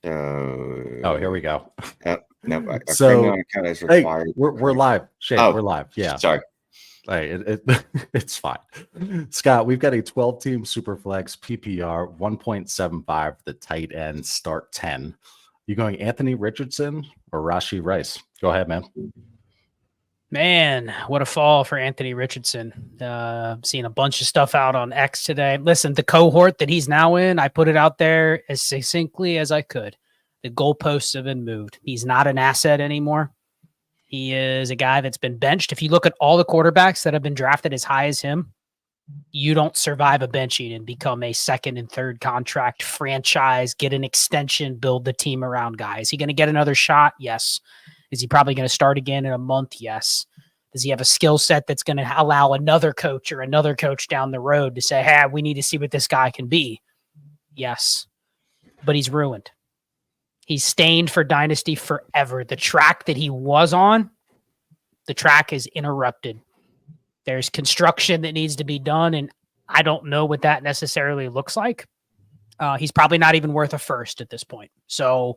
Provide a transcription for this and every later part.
So, Oh, here we go. Nope. A So, premium account is required. Hey, we're live. Shane, we're live. Yeah. Sorry. Hey, it's fine. Scott, we've got a 12-team Superflex PPR 1.75, the tight end start 10. You going Anthony Richardson or Rashee Rice? Go ahead, man. Man, what a fall for Anthony Richardson. Seeing a bunch of stuff out on X today. Listen, the cohort that he's now in, I put it out there as succinctly as I could. The goalposts have been moved. He's not an asset anymore. He is a guy that's been benched. If you look at all the quarterbacks that have been drafted as high as him, you don't survive a benching and become a second and third contract franchise, get an extension, build the team around guy. Is he going to get another shot? Yes. Is he probably going to start again in a month? Yes. Does he have a skill set that's going to allow another coach or another coach down the road to say, hey, we need to see what this guy can be? Yes. But he's ruined. He's stained for Dynasty forever. The track that he was on, the track is interrupted. There's construction that needs to be done, and I don't know what that necessarily looks like. He's probably not even worth a first at this point. So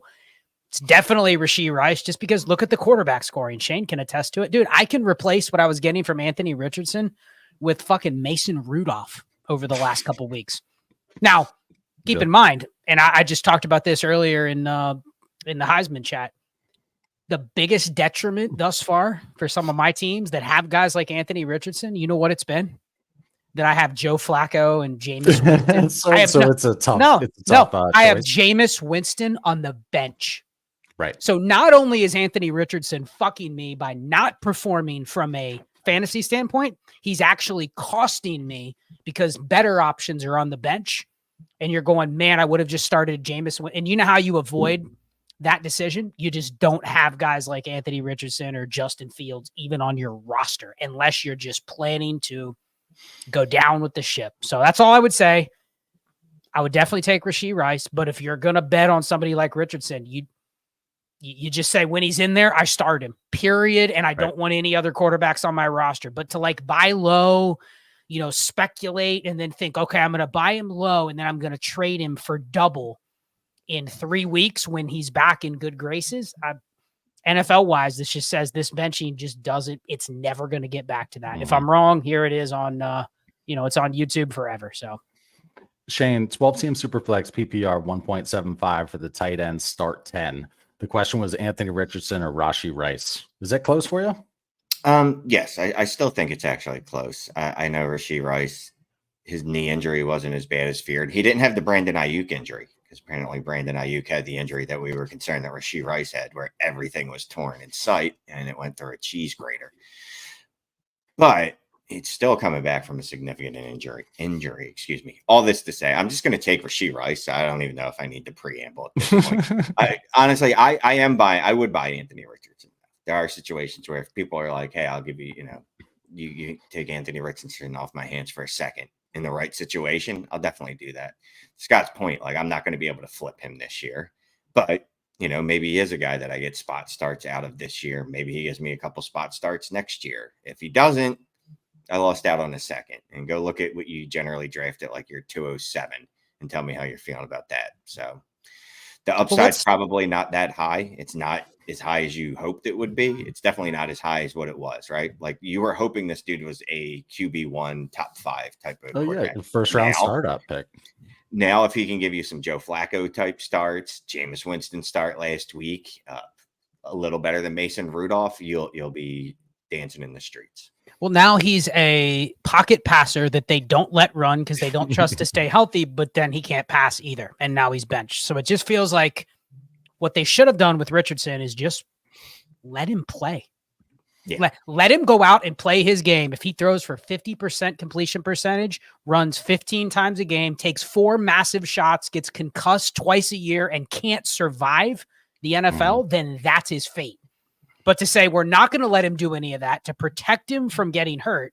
it's definitely Rashee Rice, just because look at the quarterback scoring. Shane can attest to it. Dude, I can replace what I was getting from Anthony Richardson with fucking Mason Rudolph over the last couple weeks. Now, keep in mind, and I just talked about this earlier in the Heisman chat, the biggest detriment thus far for some of my teams that have guys like Anthony Richardson, you know what it's been? That I have Joe Flacco and Jameis Winston. It's a tough I have Jameis Winston on the bench. Right. So not only is Anthony Richardson fucking me by not performing from a fantasy standpoint, he's actually costing me because better options are on the bench. And you're going, man, I would have just started Jameis. And you know how you avoid that decision? You just don't have guys like Anthony Richardson or Justin Fields even on your roster unless you're just planning to go down with the ship. So that's all I would say. I would definitely take Rashee Rice, but if you're going to bet on somebody like Richardson, you just say when he's in there, I start him, period. And I don't want any other quarterbacks on my roster. But to like buy low, speculate and then think, okay, I'm going to buy him low and then I'm going to trade him for double in 3 weeks when he's back in good graces. NFL wise, this just says this benching just doesn't, it's never going to get back to that. If I'm wrong, here it is on, it's on YouTube forever. So Shane, 12-team Superflex PPR 1.75 for the tight end start 10. The question was Anthony Richardson or Rashee Rice. Is that close for you? Yes, I still think it's actually close. I know Rashee Rice, his knee injury wasn't as bad as feared. He didn't have the Brandon Ayuk injury because apparently Brandon Ayuk had the injury that we were concerned that Rashee Rice had, where everything was torn in sight and it went through a cheese grater. But it's still coming back from a significant injury. All this to say, I'm just going to take Rashee Rice. I don't even know if I need to preamble at this point. I would buy Anthony Richardson. There are situations where if people are like, hey, I'll give you, you take Anthony Richardson off my hands for a second in the right situation, I'll definitely do that. Scott's point, I'm not going to be able to flip him this year, but maybe he is a guy that I get spot starts out of this year. Maybe he gives me a couple spot starts next year. If he doesn't, I lost out on a second. And go look at what you generally draft at your 207 and tell me how you're feeling about that. So the upside's probably not that high. It's not as high as you hoped it would be. It's definitely not as high as what it was, right? Like you were hoping this dude was a QB1 top 5 type of first round startup pick. Now, if he can give you some Joe Flacco type starts, Jameis Winston start last week, a little better than Mason Rudolph, you'll be dancing in the streets. Well, now he's a pocket passer that they don't let run because they don't trust to stay healthy, but then he can't pass either. And now he's benched. So it just feels like what they should have done with Richardson is just let him play. Yeah. Let him go out and play his game. If he throws for 50% completion percentage, runs 15 times a game, takes 4 massive shots, gets concussed twice a year, and can't survive the NFL, then that's his fate. But to say we're not going to let him do any of that to protect him from getting hurt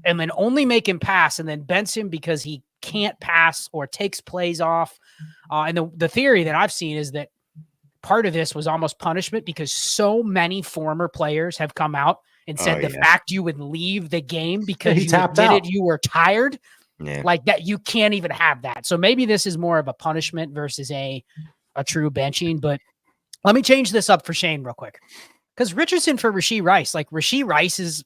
and then only make him pass and then bench him because he can't pass or takes plays off. And the theory that I've seen is that part of this was almost punishment because so many former players have come out and said fact you would leave the game because you admitted you were tired, like that, you can't even have that. So maybe this is more of a punishment versus a a true benching. But let me change this up for Shane real quick. Because Richardson for Rashee Rice, like Rashee Rice is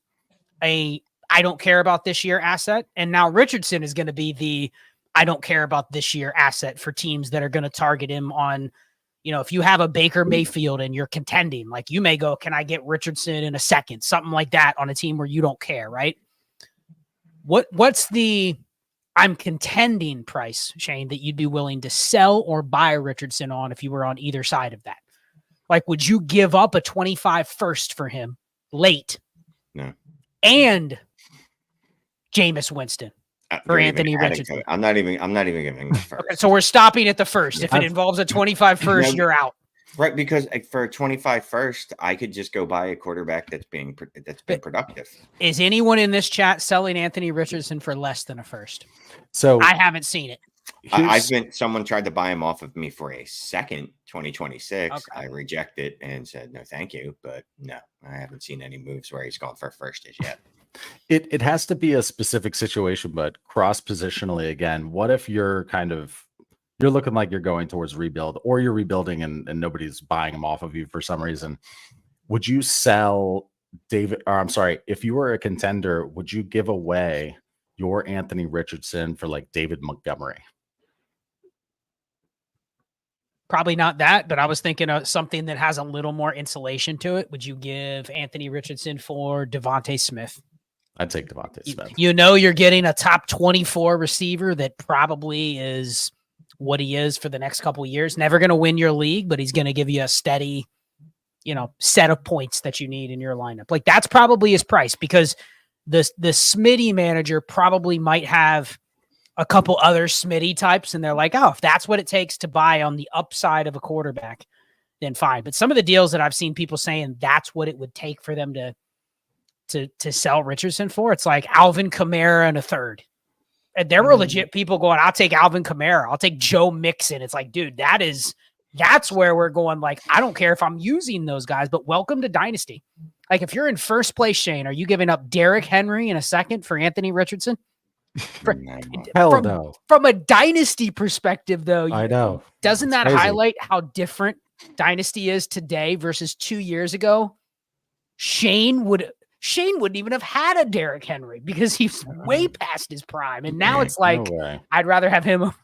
I don't care about this year asset. And now Richardson is going to be the I don't care about this year asset for teams that are going to target him on, if you have a Baker Mayfield and you're contending, like you may go, can I get Richardson in a second? Something like that on a team where you don't care, right? What's the I'm contending price, Shane, that you'd be willing to sell or buy Richardson on if you were on either side of that? Like, would you give up a 25 first for him late? No. And Jameis Winston for Anthony Richardson. I'm not even giving the first. Okay, so we're stopping at the first. If it involves a 25 first, you're out. Right, because for a 25 first, I could just go buy a quarterback that's been productive. Is anyone in this chat selling Anthony Richardson for less than a first? So I haven't seen it. Someone tried to buy him off of me for a second 2026. Okay. I rejected and said, no, thank you. But no, I haven't seen any moves where he's gone for first as yet. It has to be a specific situation, but cross positionally again, what if you're looking like you're going towards rebuild or you're rebuilding and nobody's buying them off of you for some reason? Would you sell if you were a contender, would you give away your Anthony Richardson for like David Montgomery? Probably not that, but I was thinking of something that has a little more insulation to it. Would you give Anthony Richardson for Devontae Smith? I'd take Devontae Smith. You're getting a top 24 receiver that probably is what he is for the next couple of years. Never going to win your league, but he's going to give you a steady, set of points that you need in your lineup. Like that's probably his price, because the Smitty manager probably might have a couple other Smitty types, and they're like, oh, if that's what it takes to buy on the upside of a quarterback, then fine. But some of the deals that I've seen people saying that's what it would take for them to sell Richardson for, it's like Alvin Kamara and a third. And there were legit people going, I'll take Alvin Kamara. I'll take Joe Mixon. It's like, dude, that's where we're going. Like, I don't care if I'm using those guys, but welcome to Dynasty. Like, if you're in first place, Shane, are you giving up Derrick Henry in a second for Anthony Richardson? No. From a Dynasty perspective, though, I know. Doesn't It's that crazy. highlight how different Dynasty is today versus 2 years ago? Shane wouldn't even have had a Derrick Henry because he's way past his prime. And now it's like, I'd rather have him over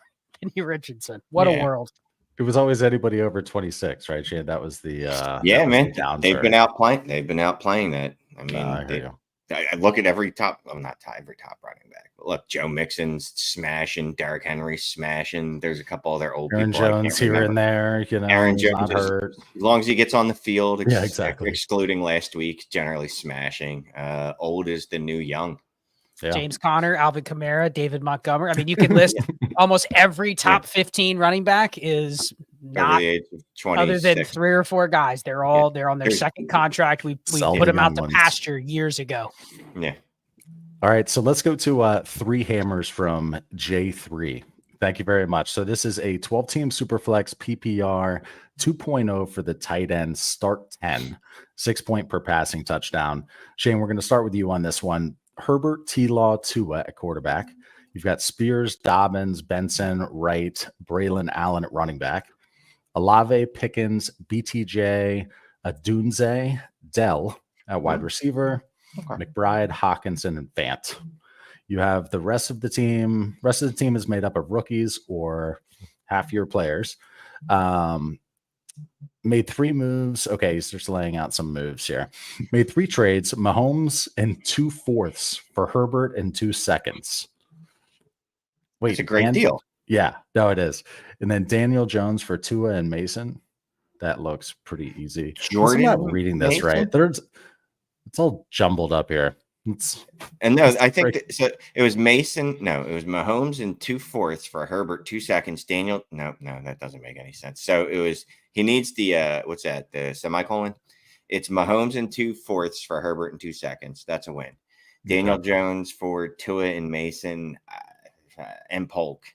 Anthony Richardson. What a world. It was always anybody over 26, right, Shane? That was the man. They've been outplaying that. I mean, I look at every top running back. But look, Joe Mixon's smashing, Derrick Henry smashing. There's a couple other old Aaron people. Jones here and there. Aaron Jones, hurt. As long as he gets on the field, exactly. Excluding last week, generally smashing. Old is the new young. Yeah. James Conner, Alvin Kamara, David Montgomery. I mean, you can list almost every top 15 running back is not other than 3 or 4 guys. They're on their second contract. We put them out to pasture years ago. Yeah. All right. So let's go to 3 hammers from J3. Thank you very much. So this is a 12-team Superflex PPR 2.0 for the tight end, start 10, 6 point per passing touchdown. Shane, we're going to start with you on this one. Herbert, T-Law, Tua at quarterback. You've got Spears, Dobbins, Benson, Wright, Braylon Allen at running back. Olave, Pickens, BTJ, Adunze, Dell at wide receiver. Okay. McBride, Hawkinson, and Fant. You have the rest of the team. Rest of the team is made up of rookies or half-year players. Made 3 moves. Okay, he's just laying out some moves here. Made 3 trades. Mahomes and 2/4 for Herbert and 2 seconds. Wait, it's a great deal. Yeah, no, it is. And then Daniel Jones for Tua and Mason. That looks pretty easy. Jordan, I'm not reading this right. It's all jumbled up here. I think so. It was Mason. No, it was Mahomes and 2/4 for Herbert, 2 seconds. Daniel. No, that doesn't make any sense. So it was. He needs the what's that? The semicolon. It's Mahomes and 2/4 for Herbert in 2 seconds. That's a win. Daniel Jones for Tua and Mason and Polk.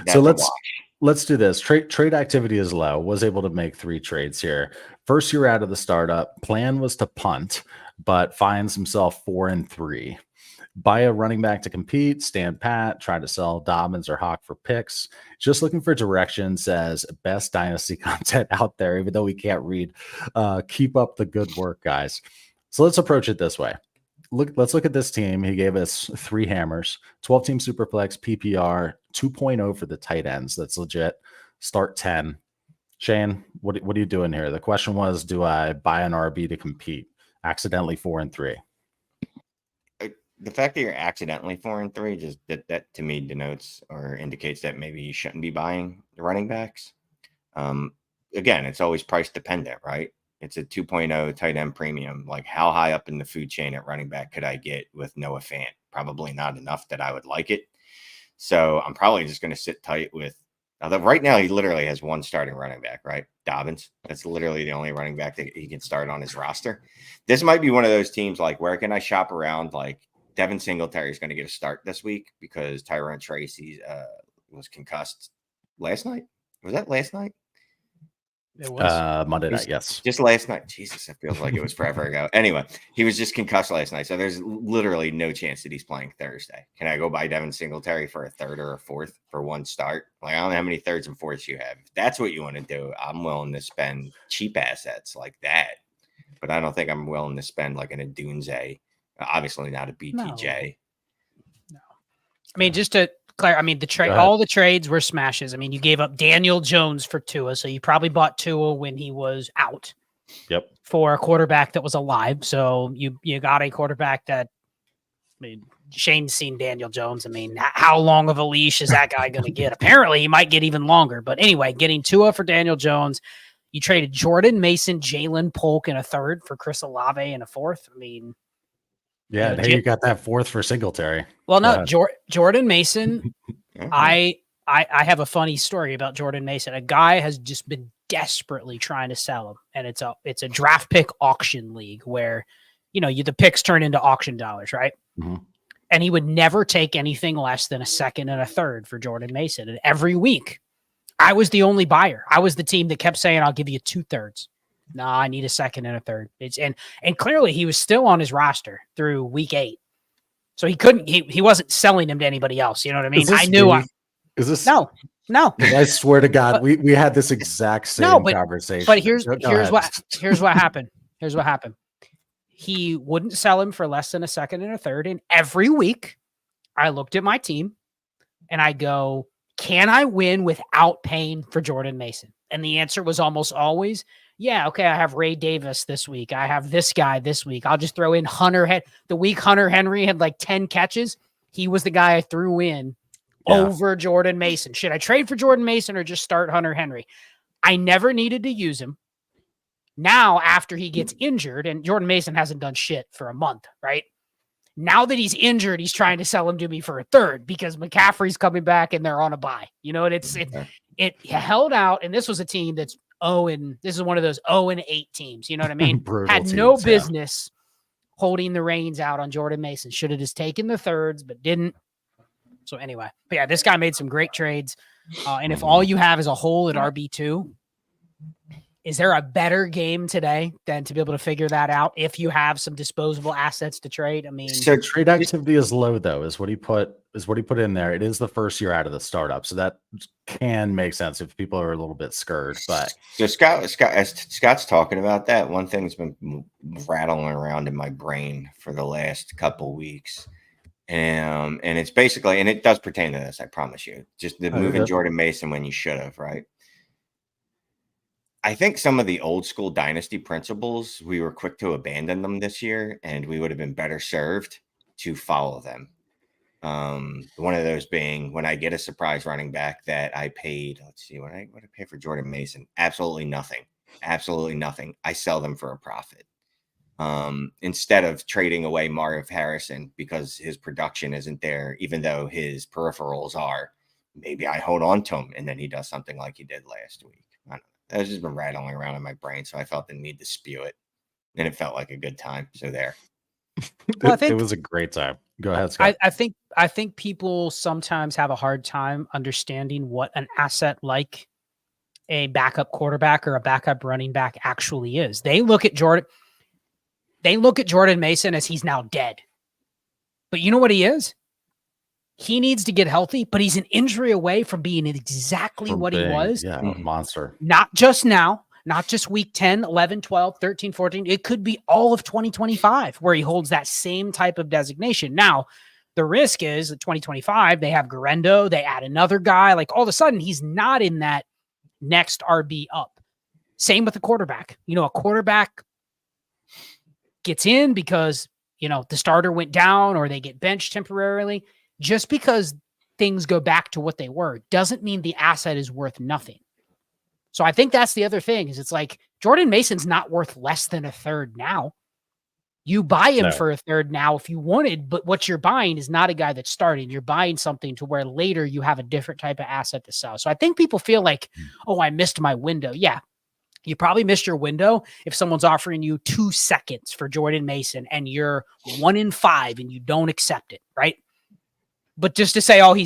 So let's do this. Trade activity is low. Was able to make 3 trades here. First year out of the startup, plan was to punt, but finds himself 4-3. Buy a running back to compete, stand pat, try to sell Dobbins or Hawk for picks. Just looking for direction, says best dynasty content out there, even though we can't read. Keep up the good work, guys. So let's approach it this way. Let's look at this team. He gave us 3 hammers, 12-team Superflex, PPR, 2.0 for the tight ends. That's legit. Start 10. Shane, what are you doing here? The question was, do I buy an RB to compete? Accidentally 4 and 3. The fact that you're accidentally 4 and 3, just that to me denotes or indicates that maybe you shouldn't be buying the running backs. Again, it's always price dependent, right? It's a 2.0 tight end premium. Like, how high up in the food chain at running back could I get with Noah Fant? Probably not enough that I would like it. So I'm probably just going to sit tight with. Although right now he literally has 1 starting running back, right? Dobbins. That's literally the only running back that he can start on his roster. This might be one of those teams like, where can I shop around? Like, Devin Singletary is going to get a start this week because Tyrone Tracy was concussed last night. Was that last night? It was Monday night, yes. Just last night. Jesus, it feels like it was forever ago. Anyway, he was just concussed last night. So there's literally no chance that he's playing Thursday. Can I go buy Devin Singletary for a 3rd or a 4th for 1 start? Like, I don't know how many 3rds and 4ths you have. If that's what you want to do, I'm willing to spend cheap assets like that. But I don't think I'm willing to spend like an Adunze. Obviously not a BTJ. No. I mean, just to clarify, I mean, all the trades were smashes. I mean, you gave up Daniel Jones for Tua, so you probably bought Tua when he was out. Yep. For a quarterback that was alive. So you got a quarterback that, I mean, Shane's seen Daniel Jones. I mean, how long of a leash is that guy going to get? Apparently, he might get even longer. But anyway, getting Tua for Daniel Jones. You traded Jordan Mason, Jalen Polk in a 3rd for Chris Olave in a 4th. I mean, yeah, hey, you got that 4th for Singletary. Well, no, Jordan Mason. I have a funny story about Jordan Mason. A guy has just been desperately trying to sell him, and it's a draft pick auction league where, the picks turn into auction dollars, right? Mm-hmm. And he would never take anything less than a 2nd and a 3rd for Jordan Mason. And every week, I was the only buyer. I was the team that kept saying, "I'll give you 2 thirds." No, I need a 2nd and a 3rd. And clearly he was still on his roster through week 8. So he wasn't selling him to anybody else. You know what I mean? I knew is this no. I swear to God, we had this exact same conversation. But here's what happened. Here's what happened. He wouldn't sell him for less than a 2nd and a 3rd. And every week I looked at my team and I go, can I win without paying for Jordan Mason? And the answer was almost always, yeah, okay, I have Ray Davis this week. I have this guy this week. I'll just throw in the week Hunter Henry had like 10 catches. He was the guy I threw in over Jordan Mason. Should I trade for Jordan Mason or just start Hunter Henry? I never needed to use him. Now, after he gets injured, and Jordan Mason hasn't done shit for a month, right? Now that he's injured, he's trying to sell him to me for a 3rd because McCaffrey's coming back and they're on a bye. And it held out, and this was a team that's this is one of those 0-8 teams. You know what I mean? Had no business holding the reins out on Jordan Mason. Should have just taken the 3rds, but didn't. So anyway, but yeah, this guy made some great trades. And if all you have is a hole at RB2, is there a better game today than to be able to figure that out if you have some disposable assets to trade? I mean, so trade activity is low, though, is what he put in there. It is the first year out of the startup, so that can make sense if people are a little bit scared. But so Scott's talking about that. One thing's been rattling around in my brain for the last couple weeks. And it's basically, and it does pertain to this, I promise you, just the moving Jordan Mason when you should have, right? I think some of the old school dynasty principles, we were quick to abandon them this year, and we would have been better served to follow them. One of those being when I get a surprise running back that I paid, let's see, what I pay for Jordan Mason, absolutely nothing. I sell them for a profit. Instead of trading away Marv Harrison because his production isn't there, even though his peripherals are, maybe I hold on to him and then he does something like he did last week. I don't know. That's just been rattling around in my brain, so I felt the need to spew it, and it felt like a good time. So there. Well, it was a great time. Go ahead, Scott. I think people sometimes have a hard time understanding what an asset like a backup quarterback or a backup running back actually is. They look at Jordan Mason as he's now dead. But you know what he is? He needs to get healthy, but he's an injury away from being exactly what he was. Yeah, a monster. Not just now, not just week 10, 11, 12, 13, 14. It could be all of 2025 where he holds that same type of designation. Now, the risk is that 2025, they have Garendo, they add another guy. Like all of a sudden, he's not in that next RB up. Same with the quarterback. A quarterback gets in because, the starter went down or they get benched temporarily. Just because things go back to what they were doesn't mean the asset is worth nothing. So I think that's the other thing is it's like Jordan Mason's not worth less than a third now. You buy him for a third now if you wanted, but what you're buying is not a guy that's starting. You're buying something to where later you have a different type of asset to sell. So I think people feel like, oh, I missed my window. Yeah, you probably missed your window if someone's offering you 2 seconds for Jordan Mason and you're 1 in 5 and you don't accept it, right? But just to say, oh,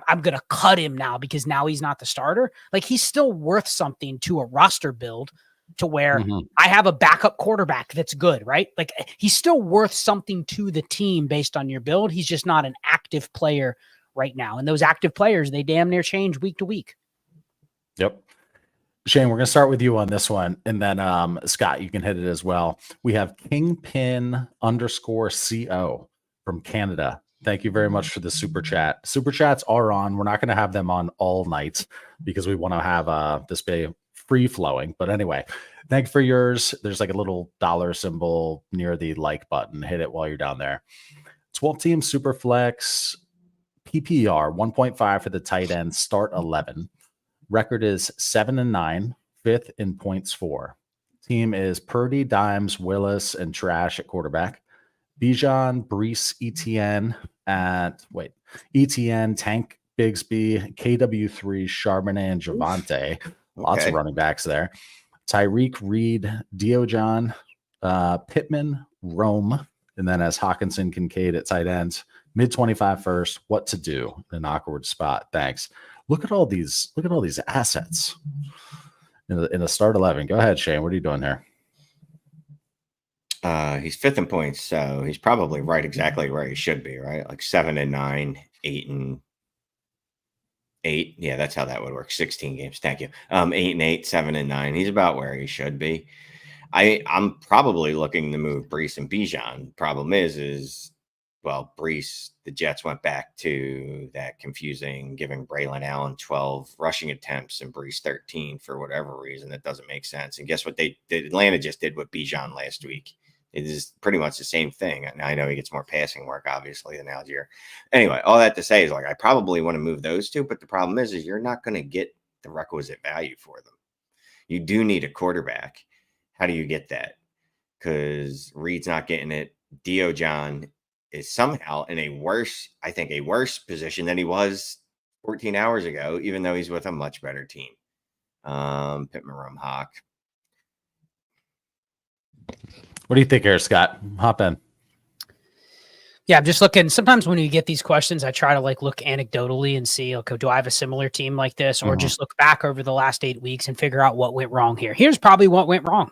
I'm going to cut him now because now he's not the starter. Like he's still worth something to a roster build to where I have a backup quarterback that's good, right? Like he's still worth something to the team based on your build. He's just not an active player right now. And those active players, they damn near change week to week. Yep. Shane, we're going to start with you on this one. And then Scott, you can hit it as well. We have Kingpin_CO from Canada. Thank you very much for the super chat. Super chats are on. We're not going to have them on all night because we want to have this be free flowing. But anyway, thank you for yours. There's like a little dollar symbol near the like button. Hit it while you're down there. 12-team super flex PPR 1.5 for the tight end. Start 11. Record is 7-9. 5th in points for. Team is Purdy, Dimes, Willis, and Trash at quarterback. Bijan, Brees, ETN, Tank, Bigsby, KW3, Charbonnet, and Javante. Lots of running backs there. Tyreek, Reed, Diojon, Pittman, Rome, and then as Hawkinson, Kincaid at tight ends. Mid-25 first. What to do in an awkward spot? Thanks. Look at all these assets in the start 11. Go ahead, Shane. What are you doing here? He's 5th in points, so he's probably right exactly where he should be, right? Like 7-9, 8-8. Yeah, that's how that would work. 16 games. Thank you. 8-8, 7-9. He's about where he should be. I'm probably looking to move Brees and Bijan. Problem is Brees, the Jets went back to that confusing giving Braylon Allen 12 rushing attempts and Brees 13 for whatever reason. That doesn't make sense. And guess what Atlanta just did with Bijan last week? It is pretty much the same thing. And I know he gets more passing work, obviously, than Algier. Anyway, all that to say is I probably want to move those two, but the problem is you're not going to get the requisite value for them. You do need a quarterback. How do you get that? Because Reed's not getting it. Diojon is somehow in a worse position than he was 14 hours ago, even though he's with a much better team. Pittman, Rome, Hawk. What do you think here, Scott? Hop in. Yeah, I'm just looking. Sometimes when you get these questions, I try to look anecdotally and see, okay, do I have a similar team like this? Or just look back over the last 8 weeks and figure out what went wrong here. Here's probably what went wrong.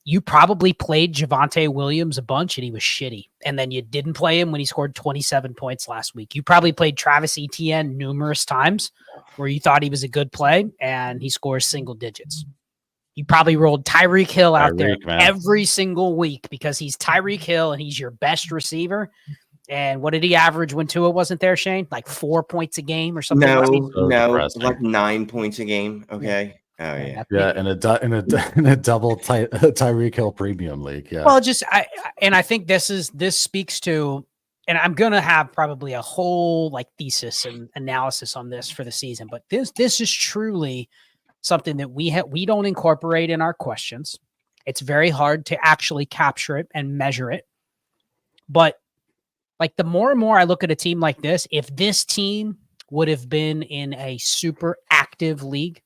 You probably played Javante Williams a bunch and he was shitty. And then you didn't play him when he scored 27 points last week. You probably played Travis Etienne numerous times where you thought he was a good play and he scores single digits. You probably rolled Tyreek Hill out there every single week because he's Tyreek Hill and he's your best receiver. And what did he average when Tua wasn't there, Shane? Like 4 points a game or something? No, like 9 points a game. Okay. Oh yeah. Yeah, in a double Tyreek Hill premium league. Yeah. Well, I think this speaks to, and I'm gonna have probably a whole thesis and analysis on this for the season, but this is truly something that we don't incorporate in our questions. It's very hard to actually capture it and measure it. But the more and more I look at a team like this, if this team would have been in a super active league,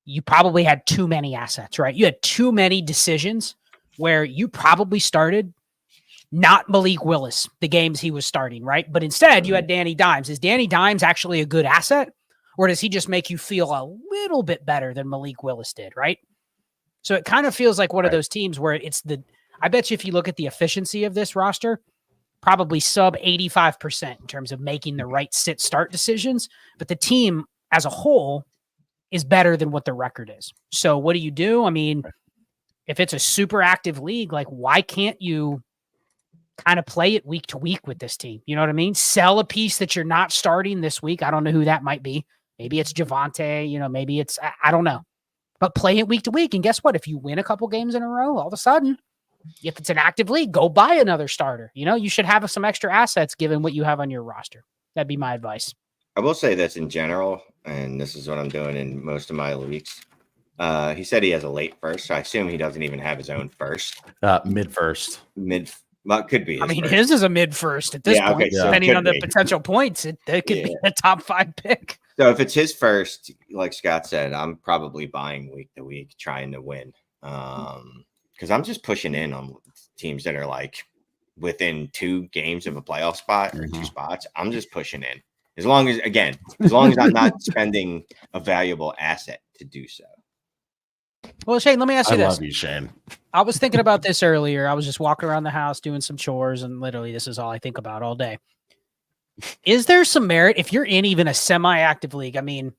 you probably had too many assets, right? You had too many decisions where you probably started not Malik Willis, the games he was starting, right? But instead you had Danny Dimes. Is Danny Dimes actually a good asset? Or does he just make you feel a little bit better than Malik Willis did, right? So it kind of feels like one of those teams where I bet you if you look at the efficiency of this roster, probably sub 85% in terms of making the right sit start decisions. But the team as a whole is better than what the record is. So what do? I mean, if it's a super active league, like why can't you kind of play it week to week with this team? You know what I mean? Sell a piece that you're not starting this week. I don't know who that might be. Maybe it's Javonte, maybe it's, I don't know, but play it week to week. And guess what? If you win a couple games in a row, all of a sudden, if it's an active league, go buy another starter. You should have some extra assets given what you have on your roster. That'd be my advice. I will say this in general, and this is what I'm doing in most of my leagues. He said he has a late first, so I assume he doesn't even have his own first. Mid first. Well, it could be. His is a mid first at this point. Okay, so depending on the potential points, it could be a top 5 pick. So if it's his first, like Scott said, I'm probably buying week to week, trying to win. Because I'm just pushing in on teams that are like within 2 games of a playoff spot or 2 spots. I'm just pushing in. As long as I'm not spending a valuable asset to do so. Well, Shane, let me ask you this. I love you, Shane. I was thinking about this earlier. I was just walking around the house doing some chores, and literally this is all I think about all day. Is there some merit if you're in even a semi-active league? I mean,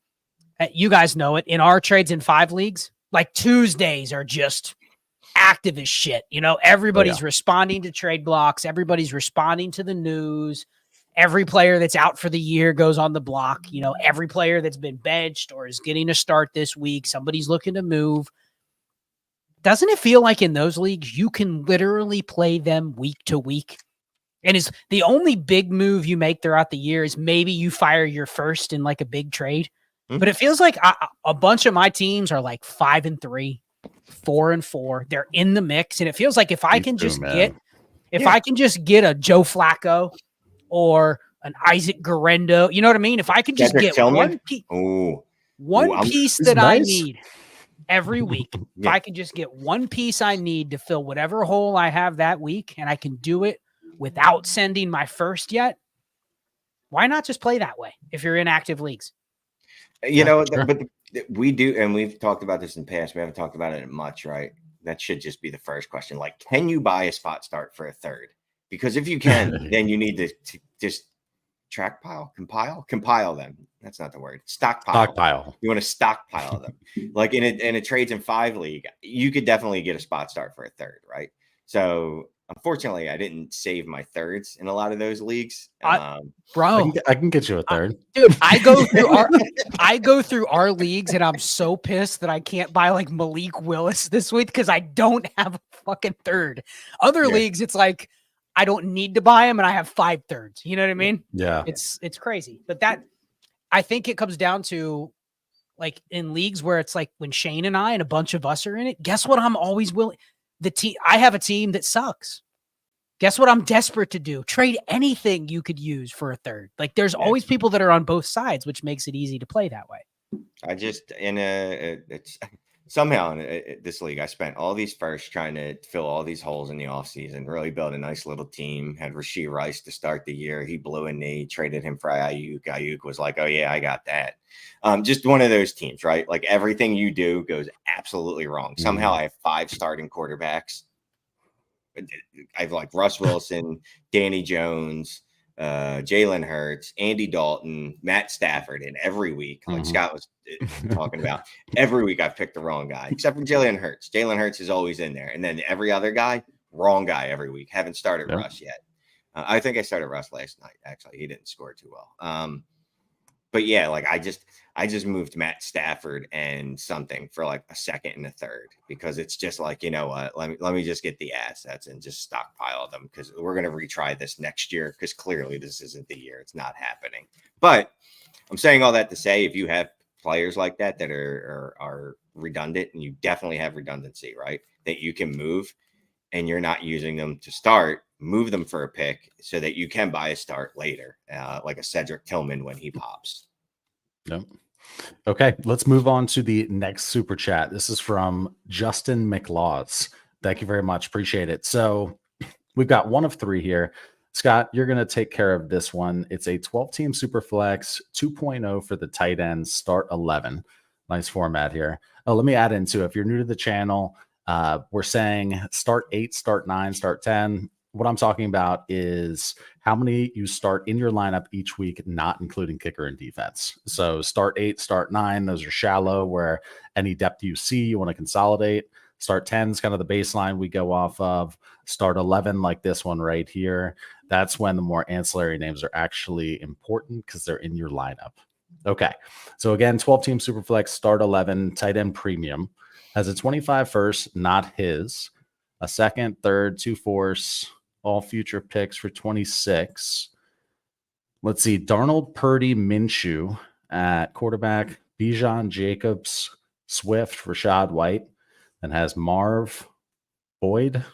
you guys know it. In our trades in 5 leagues, like Tuesdays are just active as shit. Everybody's responding to trade blocks. Everybody's responding to the news. Every player that's out for the year goes on the block. Every player that's been benched or is getting a start this week, somebody's looking to move. Doesn't it feel like in those leagues, you can literally play them week to week? And is the only big move you make throughout the year is maybe you fire your first in like a big trade. Mm-hmm. But it feels like a bunch of my teams are like 5-3, 4-4. They're in the mix. And it feels like if I can just get a Joe Flacco or an Isaac Guerrero, you know what I mean? If I can just get one piece that I need every week, if I can just get one piece I need to fill whatever hole I have that week, and I can do it without sending my first yet, why not just play that way if you're in active leagues? But we do, and we've talked about this in the past. We haven't talked about it much, right? That should just be the first question. Like, can you buy a spot start for a third? Because if you can, then you need to just compile them. That's not the word. Stockpile. You want to stockpile them. Like in a trades in 5 league, you could definitely get a spot start for a third, right? So unfortunately, I didn't save my thirds in a lot of those leagues. Bro, I can get you a third. Dude, I go through our leagues, and I'm so pissed that I can't buy like Malik Willis this week because I don't have a fucking third. Other leagues, it's like I don't need to buy him, and I have 5 thirds. You know what I mean? Yeah. It's crazy. But I think it comes down to like in leagues where it's like when Shane and I and a bunch of us are in it, guess what? I'm always willing. I have a team that sucks. Guess what I'm desperate to do? Trade anything you could use for a third. Like there's always people that are on both sides, which makes it easy to play that way. Somehow in this league, I spent all these firsts trying to fill all these holes in the offseason, really build a nice little team. Had Rashee Rice to start the year. He blew a knee, traded him for Ayuk. Ayuk was like, oh, yeah, I got that. Just one of those teams, right? Like everything you do goes absolutely wrong. Somehow I have 5 starting quarterbacks. I have like Russ Wilson, Danny Jones, Jalen Hurts, Andy Dalton, Matt Stafford, and every week, like Scott was talking about, every week I've picked the wrong guy, except for Jalen Hurts. Jalen Hurts is always in there. And then every other guy, wrong guy every week. Haven't started Russ yet. I think I started Russ last night, actually. He didn't score too well. But yeah, like I just moved Matt Stafford and something for like a second and a third because it's just like, you know what, let me just get the assets and just stockpile them because we're going to retry this next year because clearly this isn't the year. It's not happening. But I'm saying all that to say if you have players like that are redundant, and you definitely have redundancy, right, that you can move and you're not using them to start, move them for a pick so that you can buy a start later, like a Cedric Tillman when he pops. Yep. Okay, let's move on to the next super chat. This is from Justin McLaws. Thank you very much. Appreciate it. So we've got one of 3 here. Scott, you're going to take care of this one. It's a 12-team super flex 2.0 for the tight end, start 11. Nice format here. Oh, let me add into, if you're new to the channel, we're saying start 8, start 9, start 10. What I'm talking about is how many you start in your lineup each week, not including kicker and defense. So start 8, start 9, those are shallow, where any depth you see, you want to consolidate. Start 10 is kind of the baseline we go off of. Start 11, like this one right here. That's when the more ancillary names are actually important because they're in your lineup. Okay. So again, 12-team Superflex, start 11, tight end premium. Has a 25 first, not his. A second, third, 2 fourths, all future picks for 26. Let's see. Darnold, Purdy, Minshew at quarterback. Bijan, Jacobs, Swift, Rashad White. And has Marv, Boyd,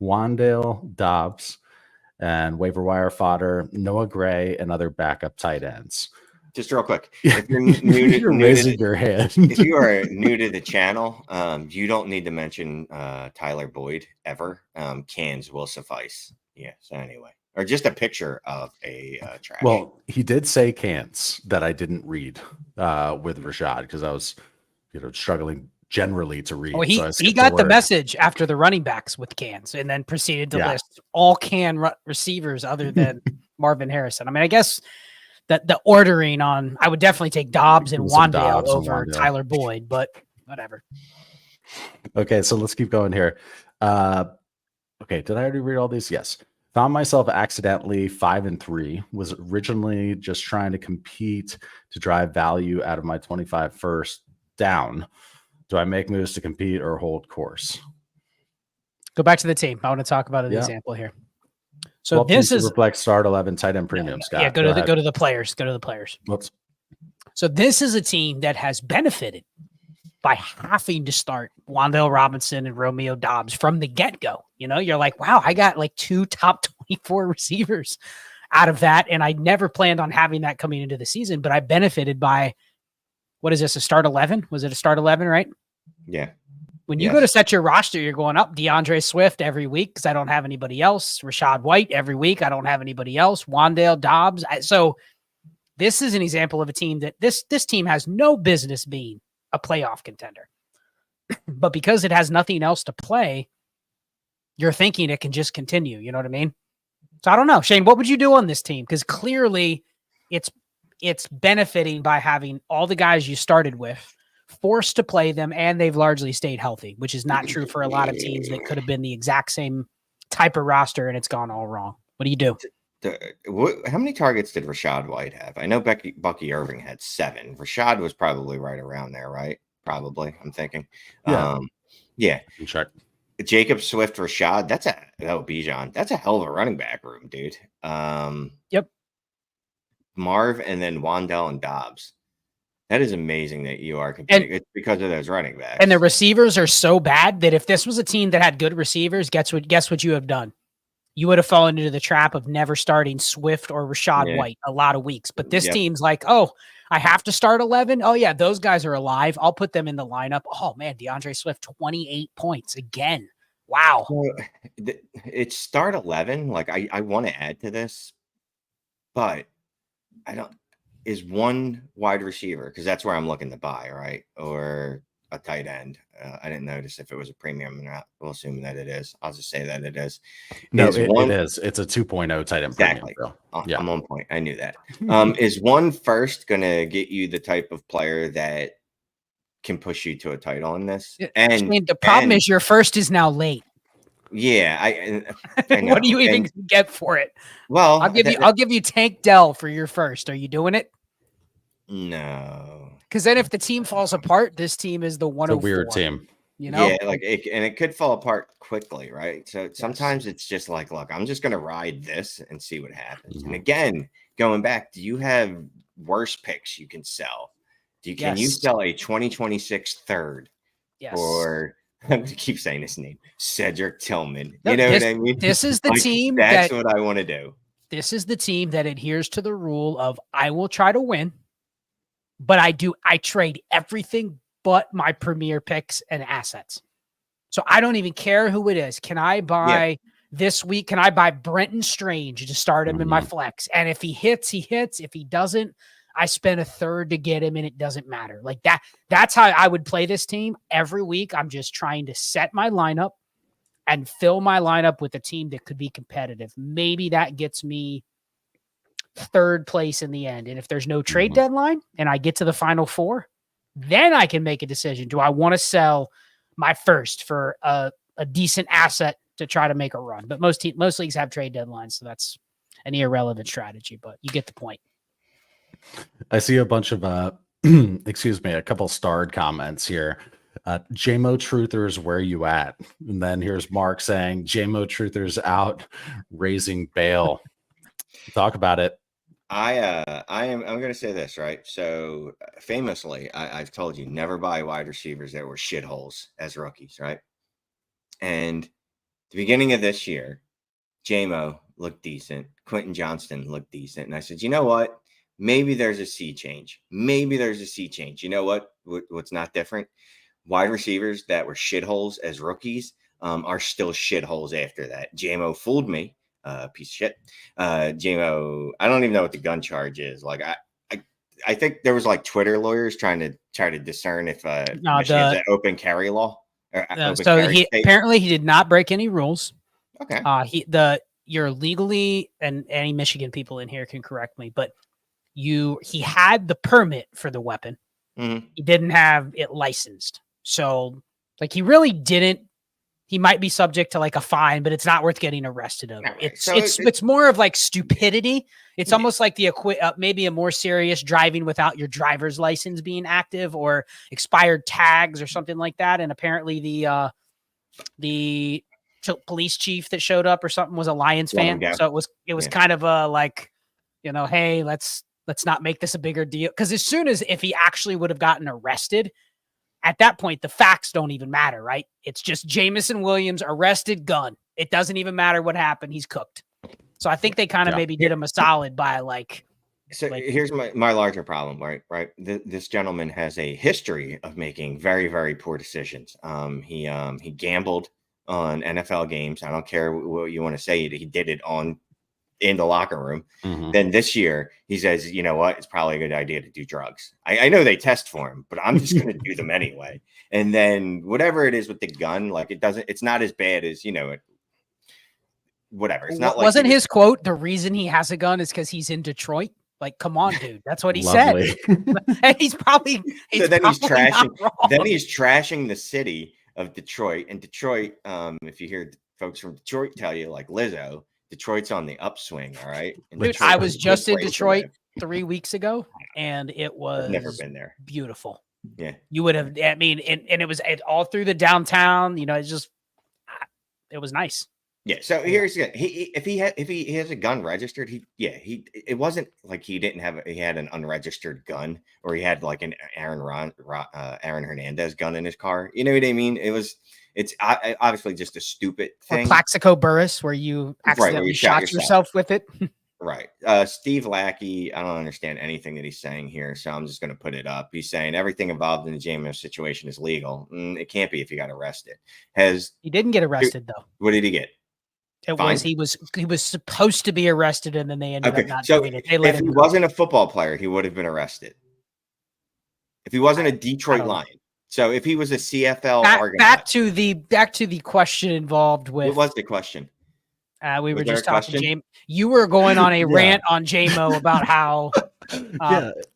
Wandale, Dobbs, and waiver wire fodder, Noah Gray, and other backup tight ends. Just real quick, if you're new to, raising your hand, if you are new to the channel, you don't need to mention Tyler Boyd ever. Cans will suffice. Yeah. So anyway, or just a picture of a trash. Well, he did say cans that I didn't read with Rashad because I was, struggling generally to read. Oh, he so got the message after the running backs with cans and then proceeded to list all receivers other than Marvin Harrison. I mean, I guess that the ordering on, I would definitely take Dobbs and Wandale over Tyler Boyd, but whatever. Okay, so let's keep going here. Okay, did I already read all these? Yes. Found myself accidentally 5-3. Was originally just trying to compete to drive value out of my 25 first down. Do I make moves to compete or hold course? Go back to the team. I want to talk about an example here. So this is Superflex start 11 tight end premium. Scott, go to the players. Go to the players. Whoops. So this is a team that has benefited by having to start Wan'Dale Robinson and Romeo Dobbs from the get-go. You're like, wow, I got like 2 top 24 receivers out of that, and I never planned on having that coming into the season, but I benefited by, what is this, a start 11? Was it a start 11, right? Yeah. When you go to set your roster, you're going up DeAndre Swift every week because I don't have anybody else. Rashad White every week. I don't have anybody else. Wandale, Dobbs. So this is an example of a team that this team has no business being a playoff contender. But because it has nothing else to play, you're thinking it can just continue. You know what I mean? So I don't know. Shane, what would you do on this team? Because clearly it's benefiting by having all the guys you started with forced to play them, and they've largely stayed healthy, which is not true for a lot of teams that could have been the exact same type of roster, and it's gone all wrong. What do you do? How many targets did Rashad White have? I know Bucky Irving had 7. Rashad was probably right around there, right? Probably, I'm thinking. Yeah. Check. Jacob, Swift, Rashad. Bijan. That's a hell of a running back room, dude. Yep. Marv and then Wandale and Dobbs. That is amazing that you are competing. It's because of those running backs. And the receivers are so bad that if this was a team that had good receivers, guess what you have done? You would have fallen into the trap of never starting Swift or Rashad White a lot of weeks. But this team's like, oh, I have to start 11. Oh, yeah, those guys are alive. I'll put them in the lineup. Oh, man, DeAndre Swift, 28 points again. Wow. Well, it's start 11. Like, I want to add to this, but I don't. Is one wide receiver, because that's where I'm looking to buy, right? Or a tight end. I didn't notice if it was a premium or not. We'll assume that it is. I'll just say that it is. No, it is. It's a 2.0 tight end exactly. premium. Yeah. I'm on point. I knew that. Is one first going to get you the type of player that can push you to a title in this? And the problem is your first is now late. Yeah, I know. What do you even get for it? Well, I'll give you Tank Dell for your first. Are you doing it? No. Because then if the team falls apart, this team is the 104. It's a weird team. Yeah, like it could fall apart quickly, right? So sometimes it's just like, look, I'm just gonna ride this and see what happens. Mm-hmm. And again, going back, do you have worse picks you can sell? Can you sell a 2026 third? Yes. Or I have to keep saying his name, Cedric Tillman. You know what I mean? This is the team that's what I want to do. This is the team that adheres to the rule of I will try to win, but I trade everything but my premier picks and assets. So I don't even care who it is. Can I buy this week? Can I buy Brenton Strange to start him in my flex? And if he hits, he hits. If he doesn't, I spent a third to get him and it doesn't matter. Like that. That's how I would play this team every week. I'm just trying to set my lineup and fill my lineup with a team that could be competitive. Maybe that gets me third place in the end. And if there's no trade deadline and I get to the final four, then I can make a decision. Do I want to sell my first for a decent asset to try to make a run? But most leagues have trade deadlines, so that's an irrelevant strategy, but you get the point. I see a bunch of excuse me, a couple starred comments here. JMO Truthers, where you at? And then here's Mark saying JMO Truthers out raising bail. Talk about it. I'm going to say this, right? So famously, I've told you never buy wide receivers that were shitholes as rookies, right? And the beginning of this year, JMO looked decent. Quentin Johnston looked decent. And I said, you know what? Maybe there's a sea change. Maybe there's a sea change. You know what? What's not different? Wide receivers that were shitholes as rookies are still shitholes after that. JMO fooled me. Piece of shit. JMO, I don't even know what the gun charge is. Like I think there was like Twitter lawyers trying to discern if Michigan's an open carry law. So apparently he did not break any rules. Okay. You're legally, and any Michigan people in here can correct me, but he had the permit for the weapon. Mm-hmm. He didn't have it licensed. So like he really didn't. He might be subject to like a fine, but it's not worth getting arrested over. Right. It's more of like stupidity. It's almost like maybe a more serious driving without your driver's license being active or expired tags or something like that. And apparently the police chief that showed up or something was a Lions fan. So it was kind of a like, hey, let's not make this a bigger deal. Because as soon as if he actually would have gotten arrested, at that point, the facts don't even matter, right? It's just Jameson Williams arrested, gun. It doesn't even matter what happened. He's cooked. So I think they kind of maybe did him a solid by like. So here's my larger problem, right? This gentleman has a history of making very, very poor decisions. He gambled on NFL games. I don't care what you want to say. He did it in the locker room. Mm-hmm. Then this year he says, you know what? It's probably a good idea to do drugs. I know they test for him, but I'm just going to do them anyway. And then whatever it is with the gun, like it's not as bad as, whatever. It's not like wasn't his quote, the reason he has a gun is because he's in Detroit. Like, come on, dude. That's what he said. And he's trashing the city of Detroit. And Detroit, if you hear folks from Detroit tell you like Lizzo, Detroit's on the upswing, all right? Dude, I was just in Detroit 3 weeks ago, and it was I've never been there. Beautiful. Yeah. You would have, and it was all through the downtown, it was nice. Yeah. So here's if he has a gun registered, it wasn't like he had an unregistered gun or he had like an Aaron Hernandez gun in his car. You know what I mean? It's obviously just a stupid thing. Or Plaxico Burress, where you accidentally shot yourself with it. Right. Steve Lackey, I don't understand anything that he's saying here, so I'm just going to put it up. He's saying everything involved in the JMO situation is legal. It can't be if he got arrested. He didn't get arrested, though. What did he get? He was supposed to be arrested, and then they ended up not doing it. If he wasn't a football player, he would have been arrested. If he wasn't a Detroit Lion. So if he was a CFL back to the question involved with. What was the question? We were just talking. You were going on a rant on JMO about how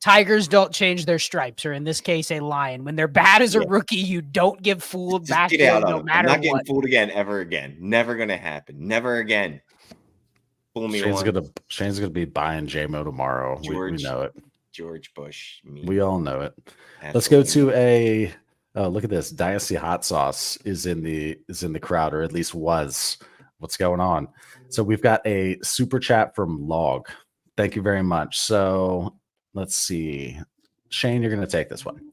tigers don't change their stripes, or in this case, a lion. When they're bad as a rookie, you don't get fooled back in, no matter what. I'm not getting fooled again, ever again. Never gonna happen. Never again. Fool me. Shane's gonna be buying JMO tomorrow. We know it. George Bush. We all know it. Absolutely. Let's go to look at this. Dynasty Hot Sauce is in the crowd, or at least was. What's going on? So we've got a super chat from Log. Thank you very much. So let's see. Shane, you're going to take this one.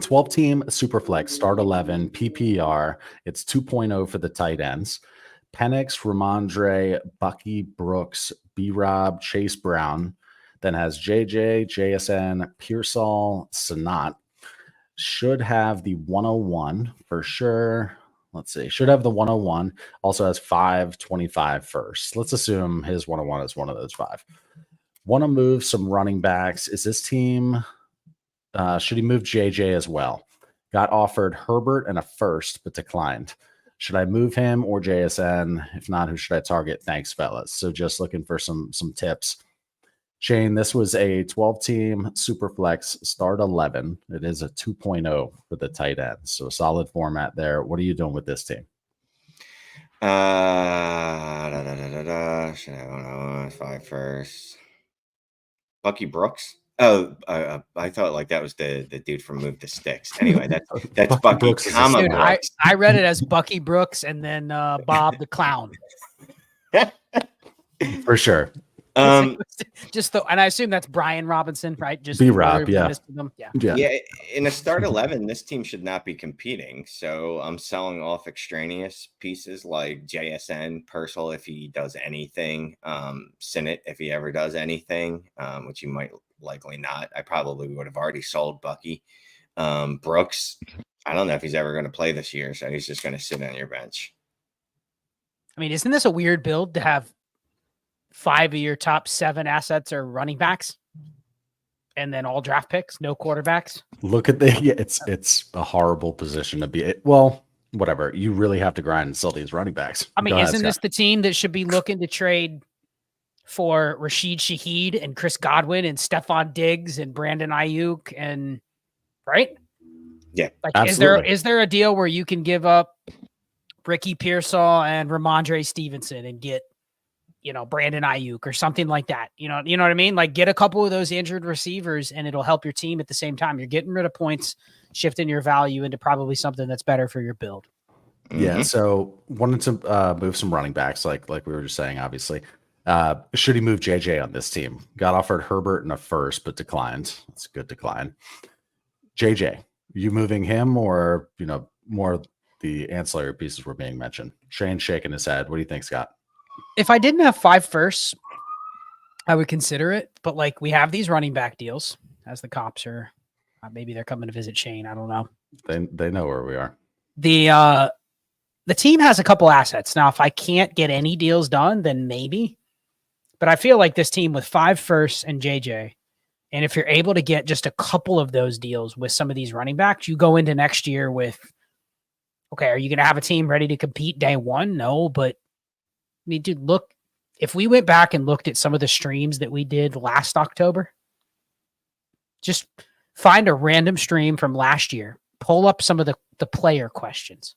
12-team Superflex, start 11, PPR. It's 2.0 for the tight ends. Penix, Ramondre, Bucky, Brooks, B-Rob, Chase Brown. Then has JJ, JSN, Pearsall, Sanat. Should have the 101 for sure. Let's see. Should have the 101. Also has 525 first. Let's assume his 101 is one of those 5. Want to move some running backs. Is this team? Should he move JJ as well? Got offered Herbert and a first, but declined. Should I move him or JSN? If not, who should I target? Thanks, fellas. So just looking for some tips. Shane, this was a 12-team Superflex start 11. It is a 2.0 for the tight ends. So a solid format there. What are you doing with this team? Should I want to 5 first? Bucky Brooks. Oh, I thought like that was the dude from Move the Sticks. Anyway, that's Bucky Brooks is comma Dude, Brooks. I read it as Bucky Brooks and then Bob the Clown. For sure. Just and I assume that's Brian Robinson, right? Just B-Rob, yeah. Yeah. In a start 11, this team should not be competing. So I'm selling off extraneous pieces like JSN, Purcell if he does anything, Sinnott if he ever does anything, which he might likely not. I probably would have already sold Bucky. Brooks, I don't know if he's ever going to play this year, so he's just going to sit on your bench. I mean, isn't this a weird build to have 5 of your top 7 assets are running backs and then all draft picks, no quarterbacks? Look at it's a horrible position to be. Well, whatever. You really have to grind and sell these running backs. I mean, isn't this the team that should be looking to trade for Rashid Shaheed and Chris Godwin and Stephon Diggs and Brandon Ayuk and right? Yeah. Like, absolutely. is there a deal where you can give up Ricky Pearsall and Ramondre Stevenson and get, Brandon Ayuk or something like that? You know what I mean? Like, get a couple of those injured receivers and it'll help your team at the same time. You're getting rid of points, shifting your value into probably something that's better for your build. Yeah. So wanted to move some running backs, like we were just saying, obviously. Should he move JJ on this team? Got offered Herbert in a first, but declined. That's a good decline. JJ, you moving him or, more of the ancillary pieces were being mentioned? Shane's shaking his head. What do you think, Scott? If I didn't have 5 firsts, I would consider it. But we have these running back deals as the cops are, maybe they're coming to visit Shane. I don't know. They know where we are. The team has a couple assets. Now, if I can't get any deals done, then maybe. But I feel like this team with 5 firsts and JJ, and if you're able to get just a couple of those deals with some of these running backs, you go into next year with, okay, are you going to have a team ready to compete day one? No, but I mean, dude, look, if we went back and looked at some of the streams that we did last October, just find a random stream from last year, pull up some of the player questions,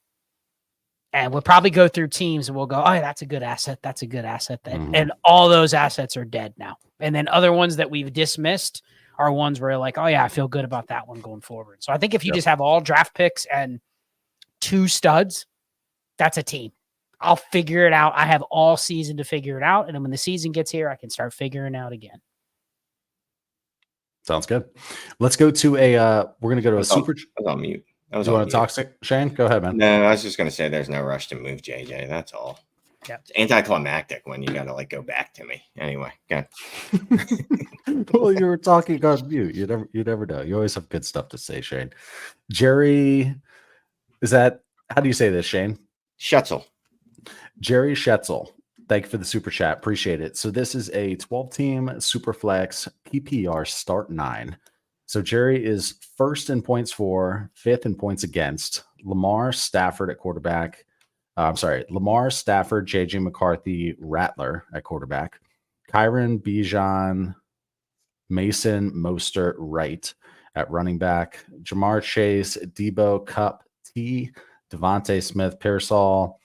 and we'll probably go through teams and we'll go, oh, that's a good asset. That's a good asset. And all those assets are dead now. And then other ones that we've dismissed are ones where like, oh yeah, I feel good about that one going forward. So I think if you just have all draft picks and 2 studs, that's a team. I'll figure it out. I have all season to figure it out. And then when the season gets here, I can start figuring out again. Sounds good. Let's go to we're going to go to a super. I was on mute. Do you want to talk, Shane? Go ahead, man. No, I was just going to say there's no rush to move JJ. That's all. Yeah. It's anticlimactic when you got to go back to me. Anyway, go. Well, you were talking on mute. You never know. You always have good stuff to say, Shane. Jerry, how do you say this, Shane? Schutzel. Jerry Schetzel. Thank you for the super chat. Appreciate it. So this is a 12-team Superflex PPR start 9. So Jerry is first in points for, 5th in points against. Lamar Stafford at quarterback. Lamar Stafford, JJ McCarthy, Rattler at quarterback. Kyron Bijan, Mason Mostert, Wright at running back. Jamar Chase, Debo, Cup, T, Devontae Smith, Pearsall,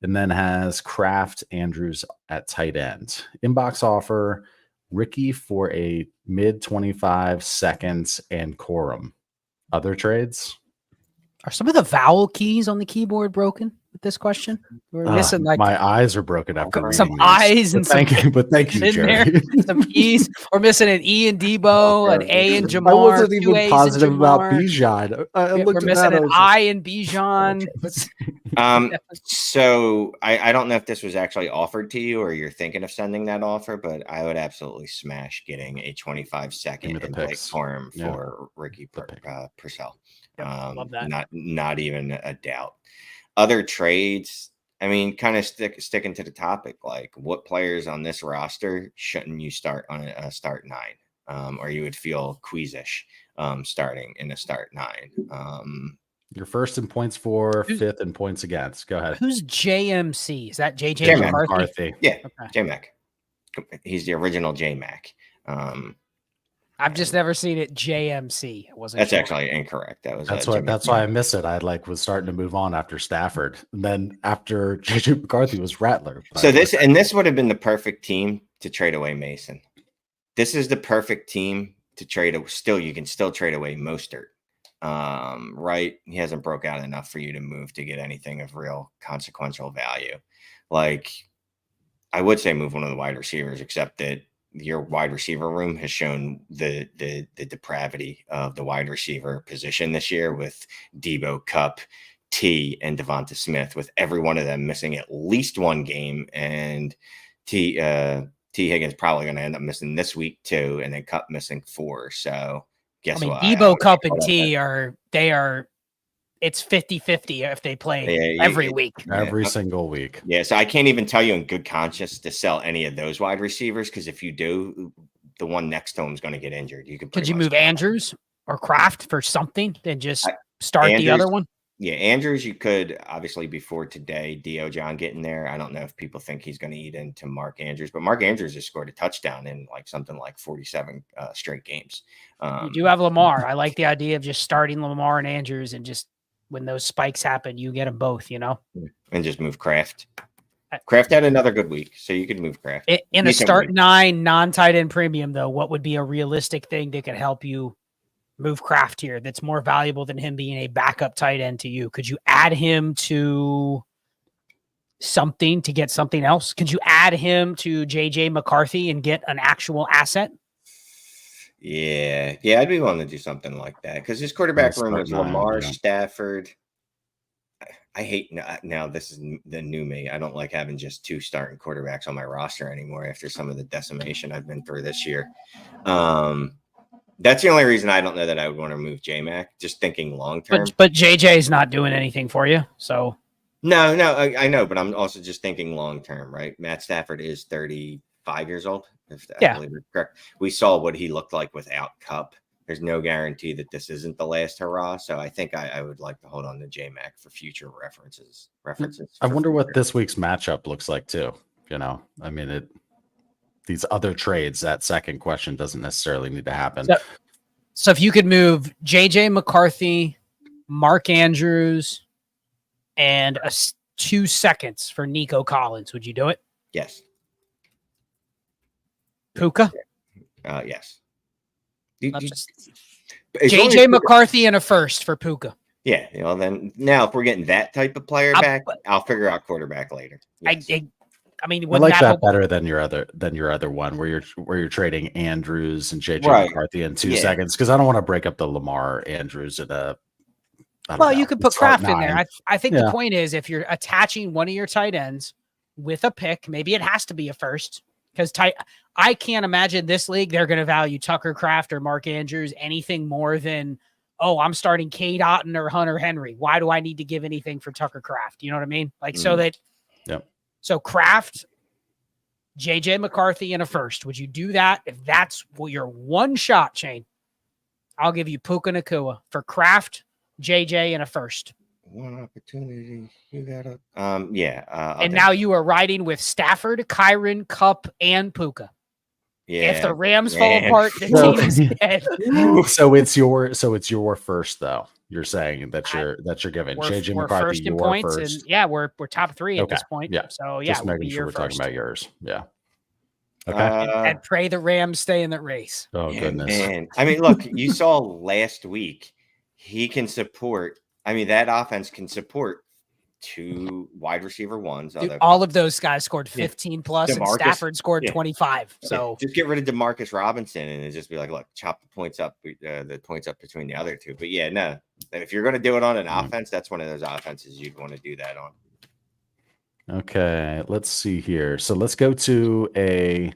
and then has Kraft, Andrews at tight end. Inbox offer, Ricky for a mid 25 seconds and Corum. Other trades? Are some of the vowel keys on the keyboard broken with this question? We're missing my eyes are broken after some reading I's and thank you, Jerry. Some E's. We're missing an E in Debo, an A in Jamar. I wasn't even A's positive in about Jamar. Bijan. We're missing an I in Bijan. So I don't know if this was actually offered to you or you're thinking of sending that offer, but I would absolutely smash getting a 25-second and Blake Corum for Ricky Purcell. Love that. Not even a doubt. Other trades, I mean, kind of sticking to the topic, like what players on this roster shouldn't you start on a start 9? Or you would feel queasish starting in a start 9. You're first in points for, fifth in points against. Go ahead. Who's JMC? Is that JJ J-Mac McCarthy? Yeah, Okay. J-Mac. He's the original J-Mac. I've just never seen it JMC. It wasn't. That's sure. actually incorrect. That was That's why I miss it. I was starting to move on after Stafford, and then after JJ McCarthy was Rattler. So this would have been the perfect team to trade away Mason. This is the perfect team to trade. You can still trade away Mostert. Right? He hasn't broke out enough for you to move to get anything of real consequential value. Like, I would say move one of the wide receivers, except that your wide receiver room has shown the depravity of the wide receiver position this year with Debo, Cup, T, and Devonta Smith, with every one of them missing at least one game, and T Higgins probably going to end up missing this week too, and then Cup missing 4. So guess what? Debo, Cup, and T it's 50-50 if they play every week. Every single week. Yeah, so I can't even tell you in good conscience to sell any of those wide receivers, because if you do, the one next to him is going to get injured. Could you move Andrews or Kraft for something and just start Andrews, the other one? Yeah, Andrews, you could obviously before today, Dio John getting there. I don't know if people think he's going to eat into Mark Andrews, but Mark Andrews has scored a touchdown in something like 47 straight games. You do have Lamar. I like the idea of just starting Lamar and Andrews, and just when those spikes happen, you get them both, and just move Kraft. Kraft had another good week, so you could move Kraft. In a start 9 non-tight end premium, though, what would be a realistic thing that could help you move Kraft here that's more valuable than him being a backup tight end to you? Could you add him to something to get something else? Could you add him to JJ McCarthy and get an actual asset? Yeah, I'd be willing to do something like that, because his quarterback room was Lamar, Stafford. I hate now. This is the new me. I don't like having just 2 starting quarterbacks on my roster anymore after some of the decimation I've been through this year. That's the only reason I don't know that I would want to move J-Mac, just thinking long term. But JJ is not doing anything for you, so no, I know, but I'm also just thinking long term, right? Matt Stafford is 35 years old. If I believe it's correct. We saw what he looked like without Cup. There's no guarantee that this isn't the last hurrah. So I think I would like to hold on to J-Mac for future references. I wonder what this week's matchup looks like too. I mean, these other trades, that second question doesn't necessarily need to happen. So if you could move JJ McCarthy, Mark Andrews, and 2 seconds for Nico Collins, would you do it? Yes. Puka? Yes. JJ McCarthy and a first for Puka. Yeah. Then now if we're getting that type of player back, I'll figure out quarterback later. Yes. I mean, I like that better than your other one where you're trading Andrews and JJ McCarthy in 2 seconds, because I don't want to break up the Lamar Andrews in a. You could put Kraft in there. I think the point is, if you're attaching one of your tight ends with a pick, maybe it has to be a first, because I can't imagine this league they're going to value Tucker Kraft or Mark Andrews anything more than, I'm starting Cade Otton or Hunter Henry. Why do I need to give anything for Tucker Kraft? You know what I mean? So Kraft, JJ McCarthy, and a first. Would you do that? If that's your one shot, Shane, I'll give you Puka Nacua for Kraft, JJ, and a first. One opportunity. You got it. And now you are riding with Stafford, Kyron, Cup, and Puka. Yeah. If the Rams fall apart, the team is dead. So it's your first though. You're saying that you're giving JJ McCarthy first in your points, first. and we're top 3 at this point. Yeah. So just making sure we're talking about yours. Yeah. Okay. And pray the Rams stay in that race. Oh goodness. Man. I mean, look, you saw last week he can support. I mean, that offense can support 2 wide receiver ones. Dude, all of those guys scored 15 plus, and Stafford scored 25. So just get rid of DeMarcus Robinson and just be like, look, chop the points up between the other 2. But yeah, no, if you're going to do it on an offense, that's one of those offenses you'd want to do that on. Okay, let's see here. So let's go to a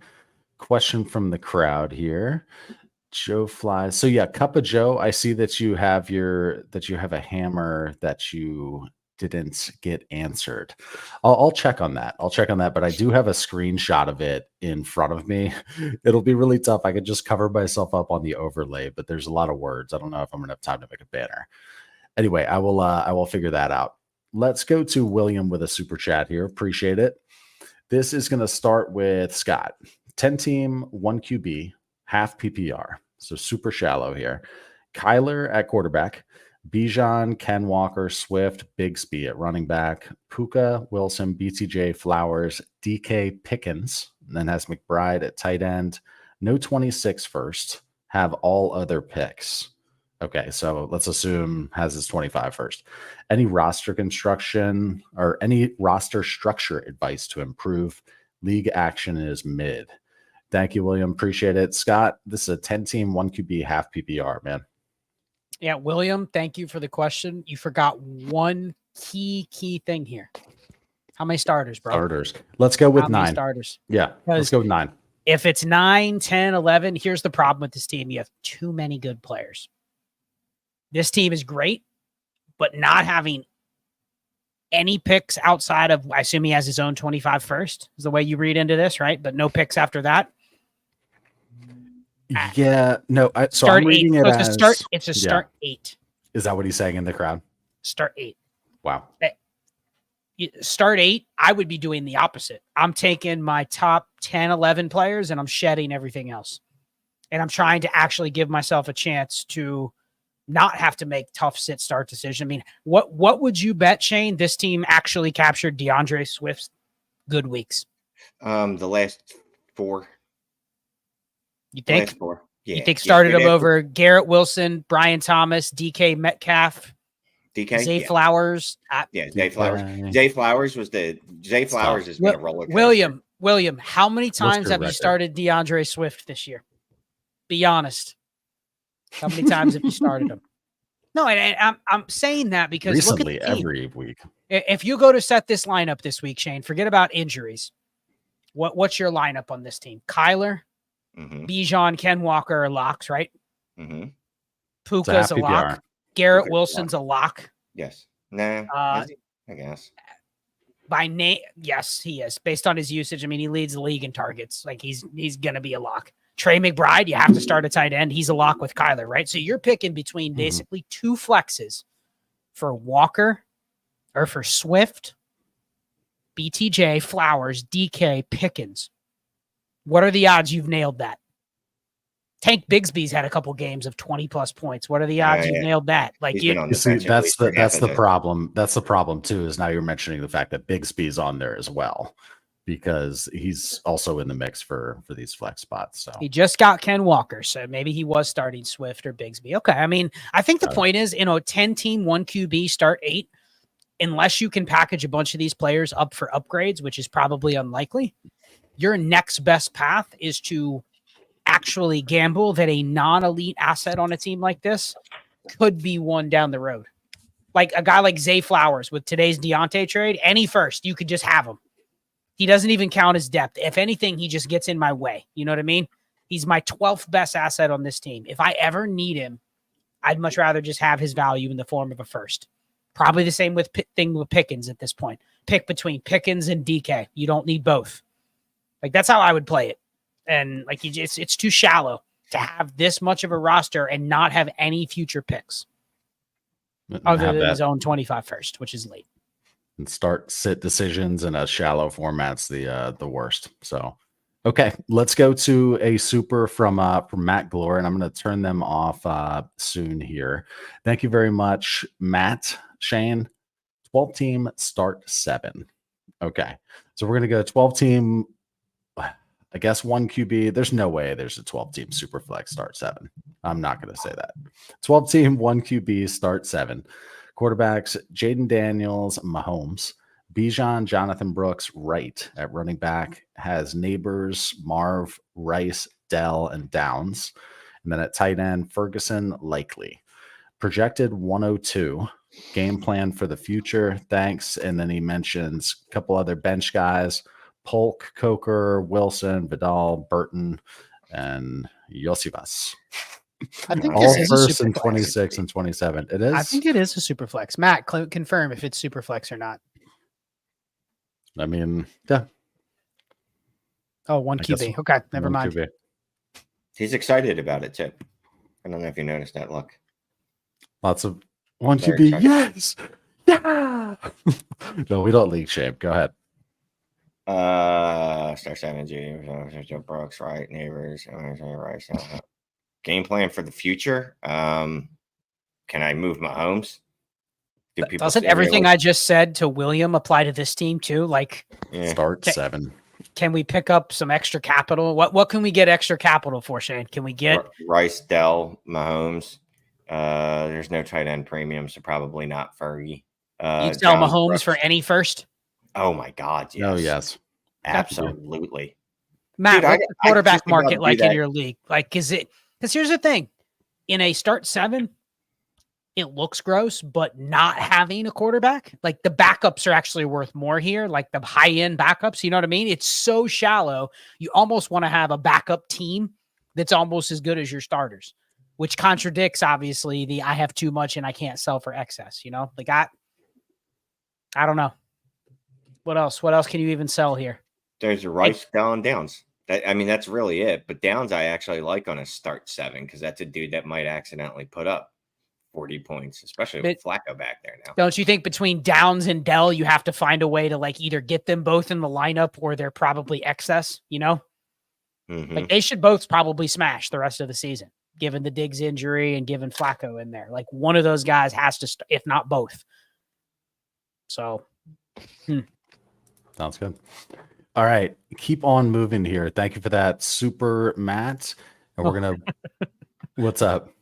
question from the crowd here. Joe flies. So yeah, Cup of Joe. I see that you have a hammer that you didn't get answered. I'll check on that. But I do have a screenshot of it in front of me. It'll be really tough. I could just cover myself up on the overlay, but there's a lot of words. I don't know if I'm gonna have time to make a banner. Anyway, I will figure that out. Let's go to William with a super chat here. Appreciate it. This is going to start with Scott. 10 team, 1 QB, half PPR. So super shallow here. Kyler at quarterback, Bijan, Ken Walker, Swift, Bigsby at running back, Puka, Wilson, BTJ, Flowers, DK, Pickens, and then has McBride at tight end. No 26 first. Have all other picks. Okay, so let's assume has his 25 first. Any roster construction or any roster structure advice to improve? League action is mid. Thank you, William. Appreciate it. Scott, this is a 10-team, 1 QB, half PPR, man. Yeah, William, thank you for the question. You forgot one key thing here. How many starters, bro? Starters. Let's go with How many 9. starters? Yeah, let's go with 9. If it's 9, 10, 11, here's the problem with this team. You have too many good players. This team is great, but not having any picks outside of, I assume he has his own 25 first, is the way you read into this, right? But no picks after that. Yeah, no. So start I'm reading 8. it So as it's a start 8. Is that what he's saying in the crowd? Start 8. Wow. Start 8. I would be doing the opposite. I'm taking my top 10, 11 players and I'm shedding everything else. And I'm trying to actually give myself a chance to not have to make tough sit-start decisions. I mean, what would you bet, Shane, this team actually captured DeAndre Swift's good weeks? The last 4. You think? Last 4. Yeah. You think started him over Garrett Wilson, Brian Thomas, DK Metcalf, DK? Zay Flowers? Zay Flowers. Zay Flowers has been a roller coaster. William, how many times your have you record? started DeAndre Swift this year? Be honest. How many times have you started him? No, and I'm saying that because Recently, look at the team. every week. If you go to set this lineup this week, Shane, forget about injuries. What's your lineup on this team? Kyler, Bijan, Ken Walker are locks, right? Puka's a lock. Garrett Wilson's a lock. Yes. Nah. I guess. By name, yes, he is. Based on his usage, I mean, he leads the league in targets. Like he's gonna be a lock. Trey McBride, you have to start a tight end. He's a lock with Kyler, right? So you're picking between basically 2 flexes for Walker or for Swift, BTJ, Flowers, DK, Pickens. What are the odds you've nailed that? Tank Bigsby's had a couple games of 20+ points. What are the odds you've nailed that? Like you see, that's the problem. That's the problem too, is now you're mentioning the fact that Bigsby's on there as well, because he's also in the mix for these flex spots. So he just got Ken Walker, so maybe he was starting Swift or Bigsby. Okay, I mean, I think the point is, 10-team, 1 QB, start 8. Unless you can package a bunch of these players up for upgrades, which is probably unlikely, your next best path is to actually gamble that a non-elite asset on a team like this could be one down the road. Like a guy like Zay Flowers with today's Deontay trade, any first, you could just have him. He doesn't even count as depth. If anything, he just gets in my way. You know what I mean? He's my 12th best asset on this team. If I ever need him, I'd much rather just have his value in the form of a first. Probably the same thing with Pickens at this point. Pick between Pickens and DK. You don't need both. Like that's how I would play it. And like it's too shallow to have this much of a roster and not have any future picks other than his own 25 first, which is late. And start sit decisions in a shallow format's the worst. So, okay, let's go to a super from Matt Glore, and I'm going to turn them off soon here. Thank you very much, Matt. Shane, 12-team start 7. Okay, so we're going to go 12-team. I guess 1 QB. There's no way there's a 12-team super flex start 7. I'm not going to say that. 12-team 1 QB start 7. Quarterbacks, Jaden Daniels, Mahomes, Bijan, Jonathan Brooks, Wright at running back, has Neighbors, Marv, Rice, Dell, and Downs. And then at tight end, Ferguson, Likely. Projected 102. Game plan for the future. Thanks. And then he mentions a couple other bench guys, Polk, Coker, Wilson, Vidal, Burton, and Yosivas. I think all this is first a and super 26 and 27. It is. I think it is a super flex. Matt, confirm if it's super flex or not. I mean, yeah. Oh, 1 QB. Okay, never mind. QB. He's excited about it too. I don't know if you noticed that. Look, Lots of Want you Very be excited. yes. Yeah. No, we don't league shame. Go ahead. Star 7G, Brooks, right? Neighbors, right? Game plan for the future. Can I move Mahomes? Do people Doesn't say everything really? I just said to William apply to this team too? Like, Yeah. Start Okay. 7. can we pick up some extra capital? What can we get extra capital for, Shane? Can we get Rice, Dell, Mahomes? There's no tight end premium, so probably not Fergie. you sell John Mahomes Brooks. for any first? Oh my God, yes. Oh, yes. Absolutely. Matt, Dude, what's the I could quarterback just about market do like in that. your league? Like, is it because here's the thing. In a start 7, it looks gross, but not having a quarterback, like the backups are actually worth more here, like the high-end backups, you know what I mean? It's so shallow. You almost want to have a backup team that's almost as good as your starters, which contradicts obviously the I have too much and I can't sell for excess, you know? Like I don't know. What else? What else can you even sell here? There's a Rice, Dell, and Downs. That's really it. But Downs, I actually like on a start 7 because that's a dude that might accidentally put up 40 points, especially with Flacco back there now. Don't you think between Downs and Dell, you have to find a way to like either get them both in the lineup or they're probably excess, you know? Mhm. Like they should both probably smash the rest of the season, given the Diggs injury and given Flacco in there. Like one of those guys has to, if not both. So, Sounds good. All right. Keep on moving here. Thank you for that, Super Matt. And we're going to, what's up?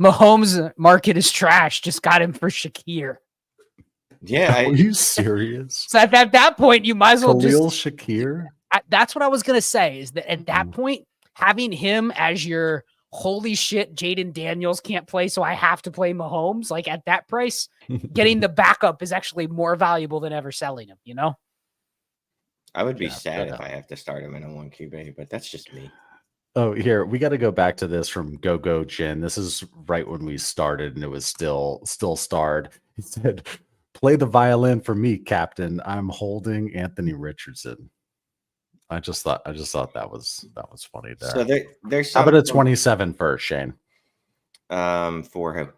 Mahomes' market is trash. Just got him for Shakir. Yeah. Are you serious? So at that point, you might as well Khalil just. Shakir? That's what I was going to say is that at that point, having him as your holy shit, Jaden Daniels can't play, so I have to play Mahomes. Like at that price, getting the backup is actually more valuable than ever selling him, you know? I would be sad if I have to start him in a 1 QB, but that's just me. Oh, here, we got to go back to this from Go Jin. This is right when we started and it was still starred. He said, "Play the violin for me, Captain. I'm holding Anthony Richardson." I just thought that was funny there. So there's how about a 27 first, Shane? For him.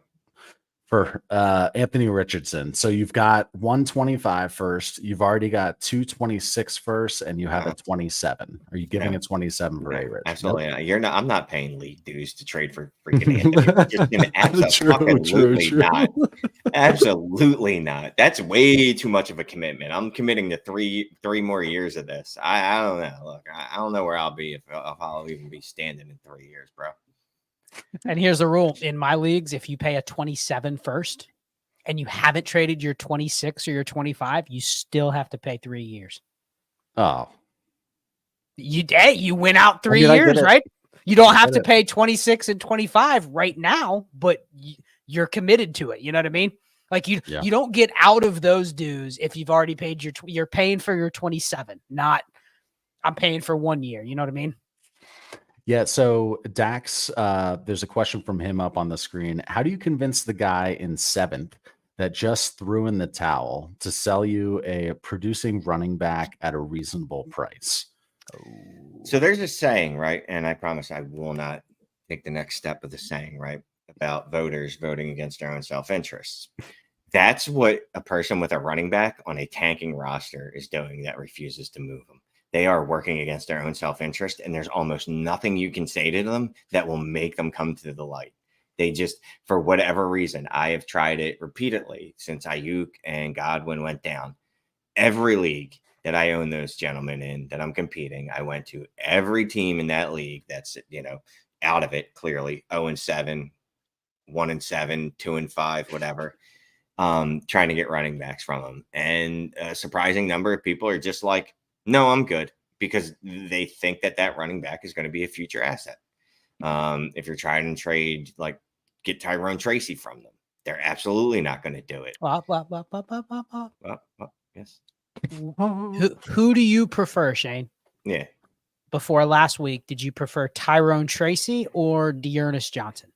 For Anthony Richardson. So you've got 125 first. You've already got 226 first, and you have a 27. Are you giving a 27 for A Rich? Absolutely not. You're not. I'm not paying league dues to trade for freaking Anthony Richardson. Absolutely not. Absolutely not. That's way too much of a commitment. I'm committing to three more years of this. I don't know. Look, I don't know where I'll be if I'll even be standing in 3 years, bro. And here's the rule in my leagues: if you pay a 27 first and you haven't traded your 26 or your 25, you still have to pay 3 years. Oh, you went out 3 years, right? You don't have to pay 26 and 25 right now, but you're committed to it. You know what I mean? Like you don't get out of those dues if you've already paid you're paying for your 27, not I'm paying for 1 year. You know what I mean? Yeah, so Dax, there's a question from him up on the screen. How do you convince the guy in 7th that just threw in the towel to sell you a producing running back at a reasonable price? So there's a saying, right? And I promise I will not take the next step of the saying, right? About voters voting against their own self-interests. That's what a person with a running back on a tanking roster is doing that refuses to move them. They are working against their own self-interest, and there's almost nothing you can say to them that will make them come to the light. They just, for whatever reason, I have tried it repeatedly since Ayuk and Godwin went down. Every league that I own those gentlemen in, that I'm competing, I went to every team in that league that's, out of it, clearly 0-7, 1-7, 2-5, whatever, trying to get running backs from them. And a surprising number of people are just like, no, I'm good, because they think that running back is going to be a future asset. If you're trying to trade, like get Tyrone Tracy from them, they're absolutely not going to do it. Yes. Who do you prefer, Shane? Yeah. Before last week, did you prefer Tyrone Tracy or Dearness Johnson?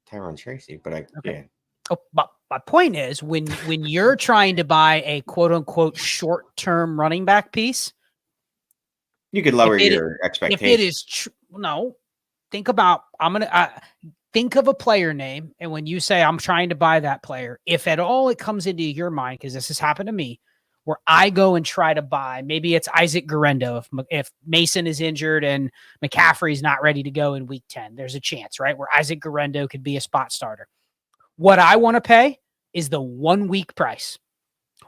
Tyrone Tracy, but yeah. Oh, but my point is when you're trying to buy a quote unquote short-term running back piece, you could lower your expectations. If it is no, think about think of a player name, and when you say I'm trying to buy that player, if at all it comes into your mind, because this has happened to me, where I go and try to buy, maybe it's Isaac Guerrero. If Mason is injured and McCaffrey's not ready to go in week 10, there's a chance, right, where Isaac Guerrero could be a spot starter. What I want to pay is the 1 week price.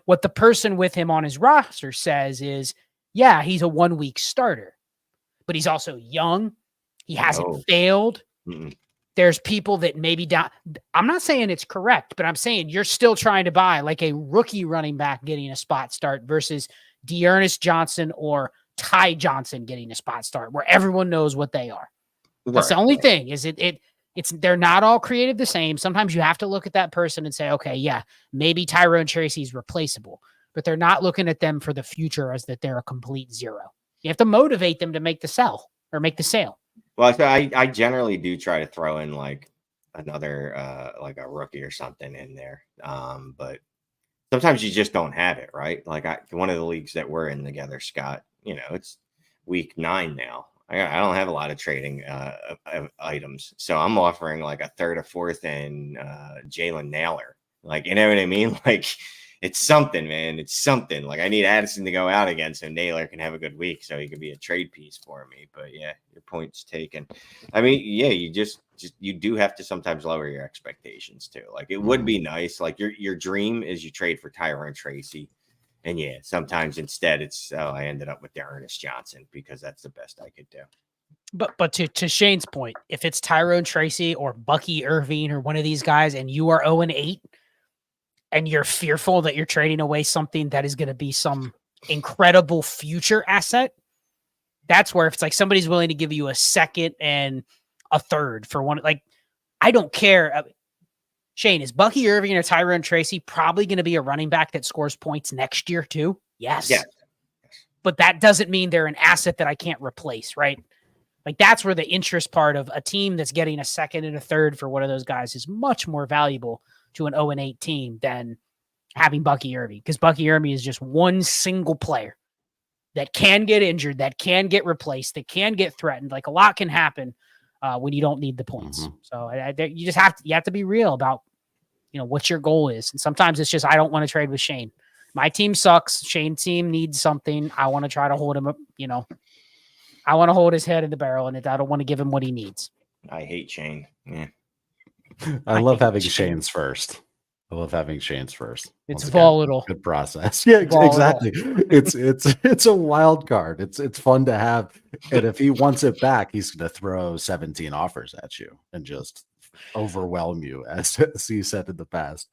What the person with him on his roster says is, yeah, he's a 1 week starter, but he's also young. He hasn't failed. Mm-mm. There's people that maybe down. I'm not saying it's correct, but I'm saying you're still trying to buy like a rookie running back getting a spot start versus Dearness Johnson or Ty Johnson getting a spot start where everyone knows what they are. That's the only thing is it's they're not all created the same. Sometimes you have to look at that person and say, okay, yeah, maybe Tyrone Tracy's replaceable, but they're not looking at them for the future as that they're a complete zero. You have to motivate them to make the sell or make the sale. Well, so I generally do try to throw in like another like a rookie or something in there. But sometimes you just don't have it, right? Like one of the leagues that we're in together, Scott, it's week 9 now. I don't have a lot of trading items. So I'm offering like a third or fourth in Jalen Naylor. Like, you know what I mean? Like, it's something, man. It's something. Like, I need Addison to go out again so Naylor can have a good week so he can be a trade piece for me. But yeah, your point's taken. I mean, yeah, you do have to sometimes lower your expectations too. Like, it would be nice. Like, your dream is you trade for Tyrone Tracy. And yeah, sometimes instead it's, I ended up with Ernest Johnson because that's the best I could do. But to Shane's point, if it's Tyrone Tracy or Bucky Irving or one of these guys and you are 0-8 and you're fearful that you're trading away something that is going to be some incredible future asset, that's where if it's like somebody's willing to give you a second and a third for one, like, I don't care. Shane, is Bucky Irving or Tyrone Tracy probably going to be a running back that scores points next year too? Yes. Yeah. But that doesn't mean they're an asset that I can't replace, right? Like, that's where the interest part of a team that's getting a second and a third for one of those guys is much more valuable to an 0-8 team than having Bucky Irving, because Bucky Irving is just one single player that can get injured, that can get replaced, that can get threatened. Like, a lot can happen when you don't need the points. Mm-hmm. So you just have to be real about, what your goal is. And sometimes it's just, I don't want to trade with Shane. My team sucks. Shane's team needs something. I want to try to hold him up, I want to hold his head in the barrel, and I don't want to give him what he needs. I hate Shane. Yeah. I love having Shane's first. It's volatile. Good process. Yeah, exactly. It's a wild card. It's fun to have. And if he wants it back, he's going to throw 17 offers at you and just overwhelm you, as he said in the past.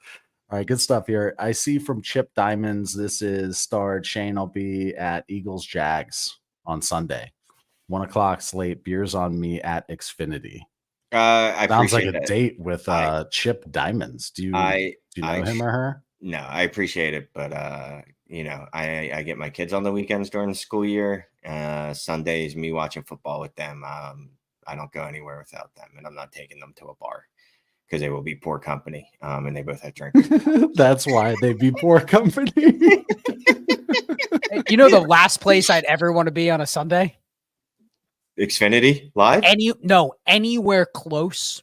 All right, good stuff here. I see from Chip Diamonds, this is starred Shane. I'll be at Eagles Jags on Sunday. 1:00 slate, beers on me at Xfinity. Sounds like a date with Chip Diamonds. Do you know him or her? No, I appreciate it, but I get my kids on the weekends during the school year. Sundays, me watching football with them. I don't go anywhere without them, and I'm not taking them to a bar because they will be poor company. And they both have drinks. That's why they'd be poor company. The last place I'd ever want to be on a Sunday? Xfinity Live? Anywhere close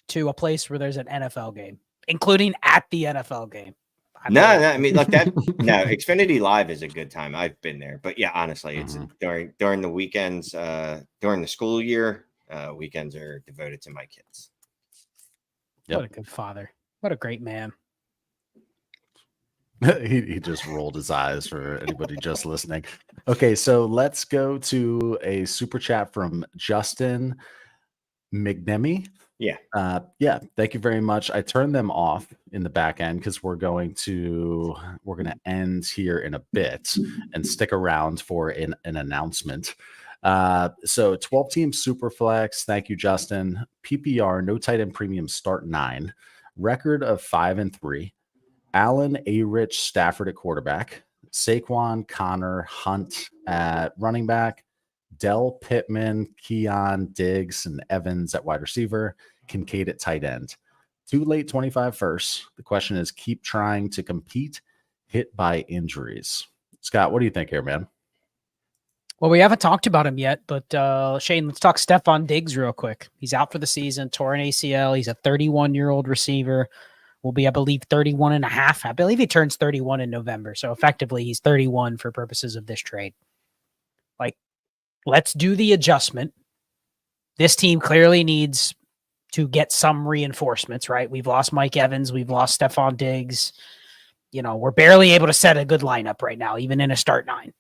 to a place where there's an NFL game, including at the NFL game. I mean, like that. No, Xfinity Live is a good time. I've been there, but yeah, honestly, it's during the weekends, during the school year, weekends are devoted to my kids. Yep. What a good father! What a great man. He just rolled his eyes for anybody just listening. Okay, so let's go to a super chat from Justin McNemmy. Yeah. Thank you very much. I turned them off in the back end because we're going to end here in a bit and stick around for an announcement. So 12-team super flex. Thank you, Justin. PPR, no tight end premium, start 9. Record of 5-3. Allen, A-Rich, Stafford at quarterback, Saquon, Connor, Hunt at running back, Dell, Pittman, Keon, Diggs, and Evans at wide receiver, Kincaid at tight end. 2 late 25 firsts. The question is, keep trying to compete, hit by injuries. Scott, what do you think here, man? Well, we haven't talked about him yet, but Shane, let's talk Stephon Diggs real quick. He's out for the season, torn ACL. He's a 31-year-old receiver. Will be, I believe, 31 and a half. I believe he turns 31 in November. So effectively, he's 31 for purposes of this trade. Like, let's do the adjustment. This team clearly needs to get some reinforcements, right? We've lost Mike Evans. We've lost Stephon Diggs. You know, we're barely able to set a good lineup right now, even in a start 9.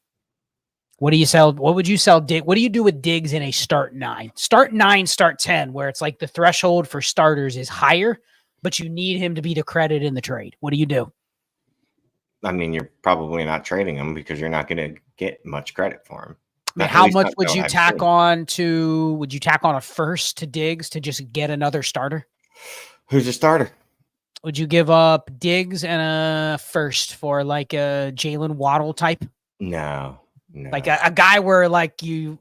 What do you sell? What would you sell? What do you do with Diggs in a start 9? Start 9, start 10, where it's like the threshold for starters is higher, but you need him to be the credit in the trade. What do you do? I mean, you're probably not trading him because you're not going to get much credit for him. I mean, how much would you tack on to? Would you tack on a first to Diggs to just get another starter? Who's a starter? Would you give up Diggs and a first for like a Jalen Waddle type? No. Like a guy where like you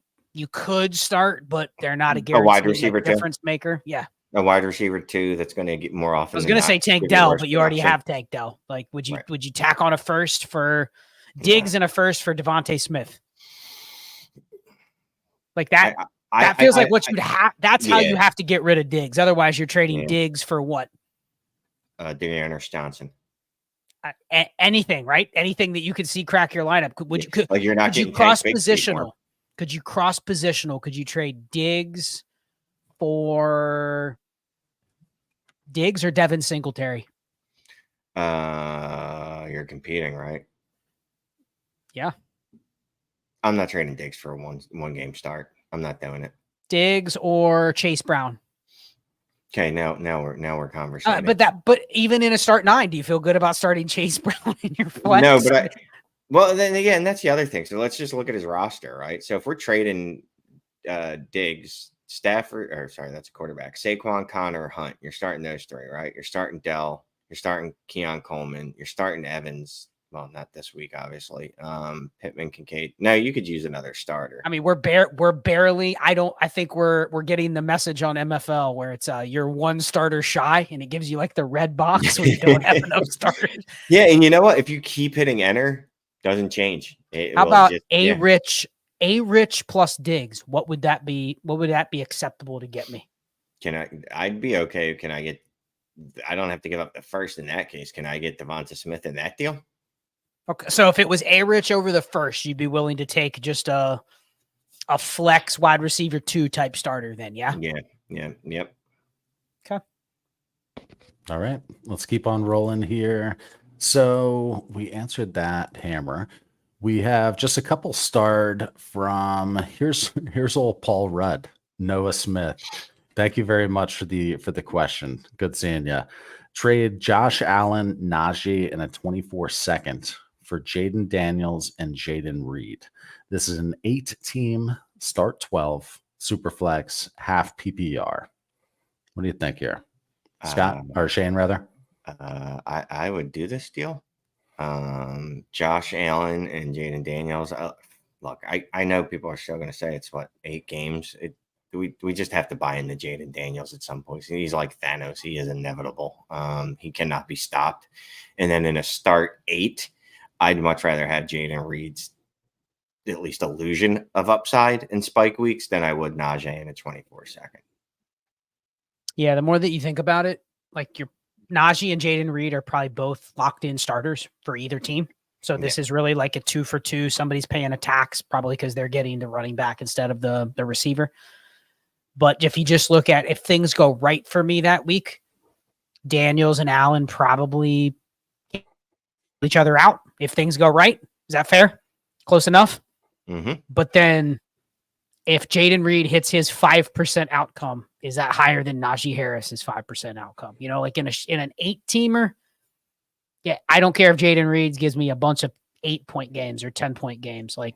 could start, but they're not a guaranteed wide receiver difference maker. Yeah. A wide receiver too that's going to get more often. I was going to say Tank Dell, but you already have Tank Dell. Like, would you tack on a first for Diggs and a first for Devontae Smith? Like that. That feels like what you'd have. That's how you have to get rid of Diggs. Otherwise, you're trading Diggs for what? Dearness Johnson. Anything, right? Anything that you could see crack your lineup. Like you're not getting cross positional. Could you cross positional? Could you trade Diggs for Diggs or Devin Singletary? You're competing, right? Yeah. I'm not trading Diggs for a one game start. I'm not doing it. Diggs or Chase Brown. Okay, now we're conversing. But even in a start 9, do you feel good about starting Chase Brown in your flex? No, but well, then again, that's the other thing. So let's just look at his roster, right? So if we're trading Diggs, Stafford, or sorry, that's a quarterback, Saquon, Connor, Hunt, you're starting those 3, right? You're starting Dell, you're starting Keon Coleman, you're starting Evans. Well, not this week, obviously. Pittman, Kincaid. No, you could use another starter. I mean, we're barely. I think we're getting the message on MFL where it's you're one starter shy, and it gives you like the red box when you don't have enough starters. Yeah, and you know what? If you keep hitting enter, doesn't change. How about Rich plus Diggs? What would that be? What would that be acceptable to get me? I'd be okay. I don't have to give up the first in that case. Can I get Devonta Smith in that deal? Okay, so if it was Rich over the first, you'd be willing to take just a flex wide receiver 2 type starter then, yeah? Yep. Okay. All right, let's keep on rolling here. So we answered that, Hammer. We have just a couple starred from here's old Paul Rudd, Noah Smith. Thank you very much for the question. Good seeing you. Trade Josh Allen, Najee, and a 24-second for Jaden Daniels and Jaden Reed. This is an 8-team start 12 superflex half PPR. What do you think here, Scott or Shane rather? I would do this deal. Josh Allen and Jaden Daniels. Look, I know people are still going to say it's 8 games. We just have to buy into Jaden Daniels at some point. He's like Thanos. He is inevitable. He cannot be stopped. And then in a start 8, I'd much rather have Jaden Reed's at least illusion of upside in spike weeks than I would Najee in a 24-second. Yeah, the more that you think about it, like your Najee and Jaden Reed are probably both locked in starters for either team. So this is really like a 2 for 2. Somebody's paying a tax probably because they're getting the running back instead of the receiver. But if you just look at if things go right for me that week, Daniels and Allen probably each other out if things go right. Is that fair? Close enough? Mm-hmm. But then if Jaden Reed hits his 5% outcome, is that higher than Najee Harris's 5% outcome? You know, like in an 8-teamer, yeah, I don't care if Jaden Reed gives me a bunch of 8-point games or 10-point games. Like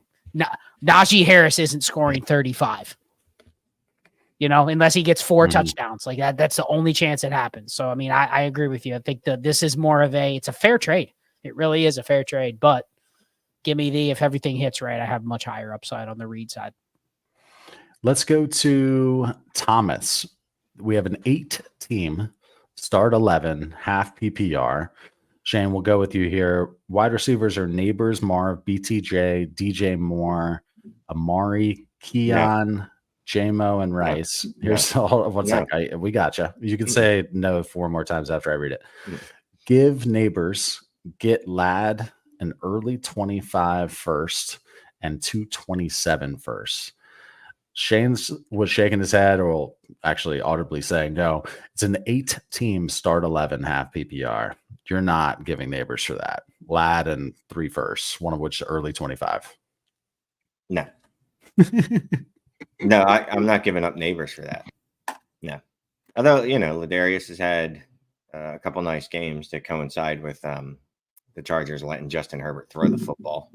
Najee Harris isn't scoring 35. You know, unless he gets 4 touchdowns like that, that's the only chance it happens. So, I mean, I agree with you. I think that this is more of it's a fair trade. It really is a fair trade, but give me if everything hits right, I have much higher upside on the Reed side. Let's go to Thomas. We have an 8-team start 11 half PPR. Shane, we'll go with you here. Wide receivers are Neighbors, Marv, BTJ, DJ Moore, Amari, Keon, JMO, and Rice. Here's all of what's that. We gotcha. You can say no 4 more times after I read it. Give Neighbors, get Lad an early 25 first and 227 first. Shane was shaking his head, or actually audibly saying no. It's an 8-team start 11 half PPR. You're not giving Neighbors for that. Lad and 3 firsts, one of which early 25. No. No, I'm not giving up Neighbors for that. No. Although, Ladarius has had a couple nice games to coincide with the Chargers letting Justin Herbert throw the football.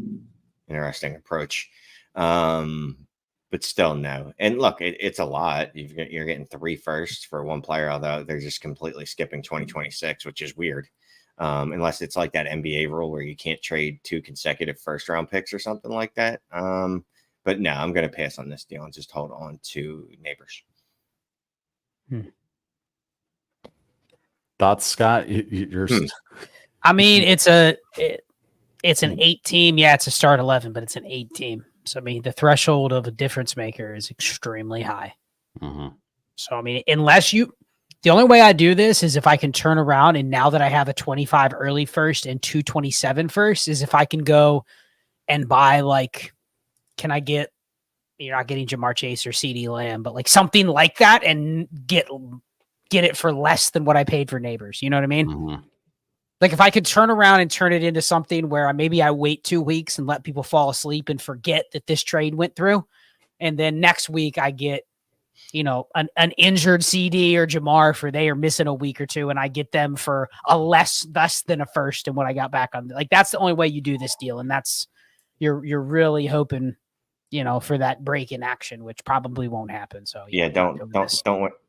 Interesting approach. But still, no. And look, it's a lot. You're getting 3 firsts for one player, although they're just completely skipping 2026, which is weird. Unless it's like that NBA rule where you can't trade 2 consecutive first-round picks or something like that. But no, I'm going to pass on this deal and just hold on to Neighbors. Thoughts, Scott? You're I mean, it's an 8-team. Yeah, it's a start 11, but it's an 8-team. So, I mean, the threshold of a difference maker is extremely high. So, I mean, the only way I do this is if I can turn around, and now that I have a 25 early first and 227 first, is if I can go and buy, like, can I get, you're not getting Jamar Chase or CD Lamb, but like something like that, and get it for less than what I paid for Neighbors. You know what I mean? Like if I could turn around and turn it into something where maybe I wait 2 weeks and let people fall asleep and forget that this trade went through. And then next week I get, an injured CD or Jamar for they are missing a week or 2. And I get them for a less than a first. And what I got back on, like, that's the only way you do this deal. And that's, you're really hoping, for that break in action, which probably won't happen. So yeah, don't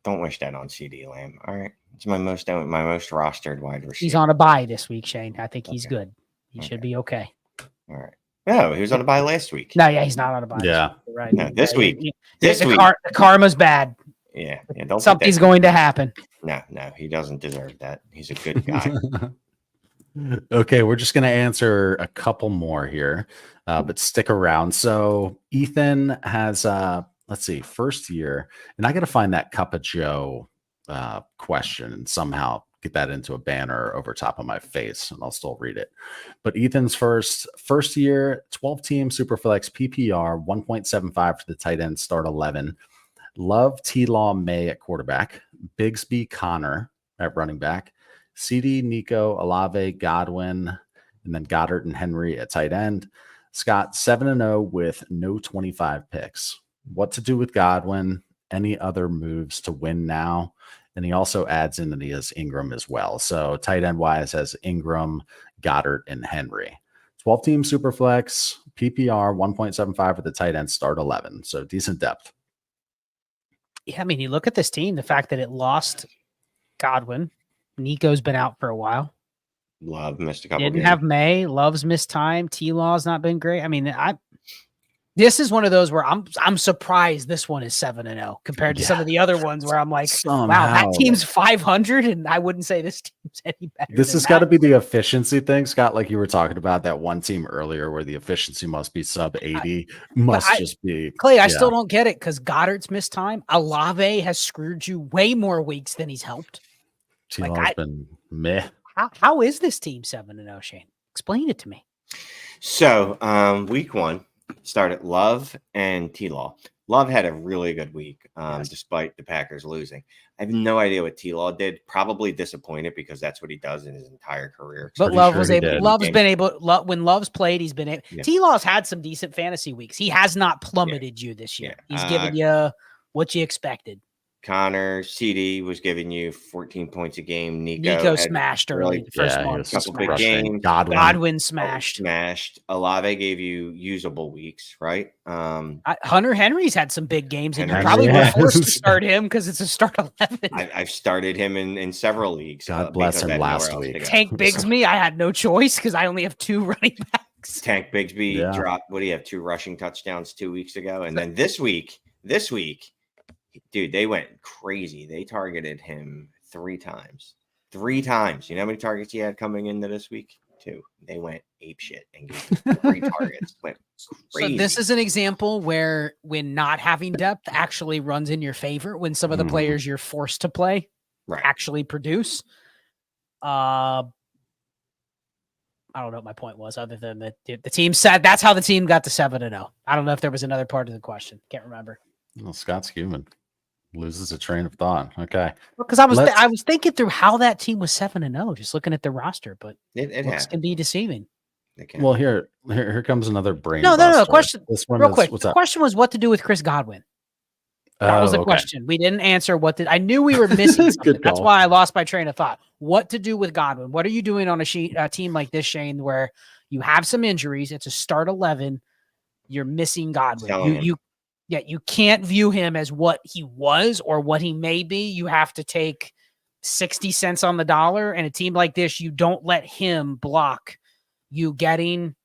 wish that on CD Lamb. All right. It's my most rostered wide receiver. He's on a bye this week, Shane. I think he's good. He should be okay. All right. No, he was on a bye last week. No, yeah, he's not on a bye. Yeah. Right. No, this week. The karma's bad. Yeah. Something's going to happen. No, he doesn't deserve that. He's a good guy. Okay, we're just going to answer a couple more here, but stick around. So Ethan has, let's see, first year, and I got to find that Cup of Joe question and somehow get that into a banner over top of my face, and I'll still read it. But Ethan's first year, 12-team Superflex PPR, 1.75 for the tight end, start 11. Love T-Law May at quarterback, Bigsby Connor at running back, CD, Nico, Olave, Godwin, and then Goddard and Henry at tight end. Scott 7-0 with no 25 picks. What to do with Godwin? Any other moves to win now? And he also adds in that he has Ingram as well. So tight end wise has Ingram, Goddard, and Henry. 12-team Superflex, PPR 1.75 for the tight end, start 11. So decent depth. Yeah, I mean, you look at this team, the fact that it lost Godwin. Nico's been out for a while. Love missed a couple Didn't games. have May. Love's missed time. T-Law's not been great. I mean, this is one of those where I'm surprised this one is 7-0 compared to some of the other ones where I'm like, wow, that team's 500, and I wouldn't say this team's any better. This has got to be the efficiency thing, Scott, like you were talking about that one team earlier where the efficiency must be sub 80. Just be Clay. I still don't get it because Goddard's missed time. Olave has screwed you way more weeks than he's helped. T-Law's been meh. How is this team 7-0, Shane? Explain it to me. So week 1 started Love and T-Law. Love had a really good week, despite the Packers losing. I have no idea what T-Law did. Probably disappointed because that's what he does in his entire career. But Love was able. Love's been able. When Love's played, he's been able. Yeah. T-Law's had some decent fantasy weeks. He has not plummeted you this year. He's given you what you expected. Connor, CD was giving you 14 points a game. Nico smashed early. The first month. Couple big games. Godwin smashed. Olave gave you usable weeks, right? Hunter Henry's had some big games, and you probably were forced to start him because it's a start 11. I've started him in several leagues. God bless him last week. Tank Bigsby, I had no choice because I only have 2 running backs. Tank Bigsby dropped, what do you have, 2 rushing touchdowns 2 weeks ago? And then this week, dude, they went crazy. They targeted him 3 times. 3 times. You know how many targets he had coming into this week? too. They went ape shit and gave 3 targets. Went crazy. So this is an example where when not having depth actually runs in your favor when some of the players you're forced to play actually produce. I don't know what my point was other than that the team said that's how the team got to 7-0. I don't know if there was another part of the question. Can't remember. Well, Scott's human. Loses a train of thought. Okay. Because I was thinking through how that team was 7-0, just looking at the roster, but it looks can be deceiving. Well, here comes another brain. No. Question. This one real quick. The question was what to do with Chris Godwin. That was the question. We didn't answer I knew we were missing something. That's why I lost my train of thought. What to do with Godwin? What are you doing on a team like this, Shane, where you have some injuries? It's a start 11. You're missing Godwin. You can't view him as what he was or what he may be. You have to take 60 cents on the dollar. And a team like this, you don't let him block you getting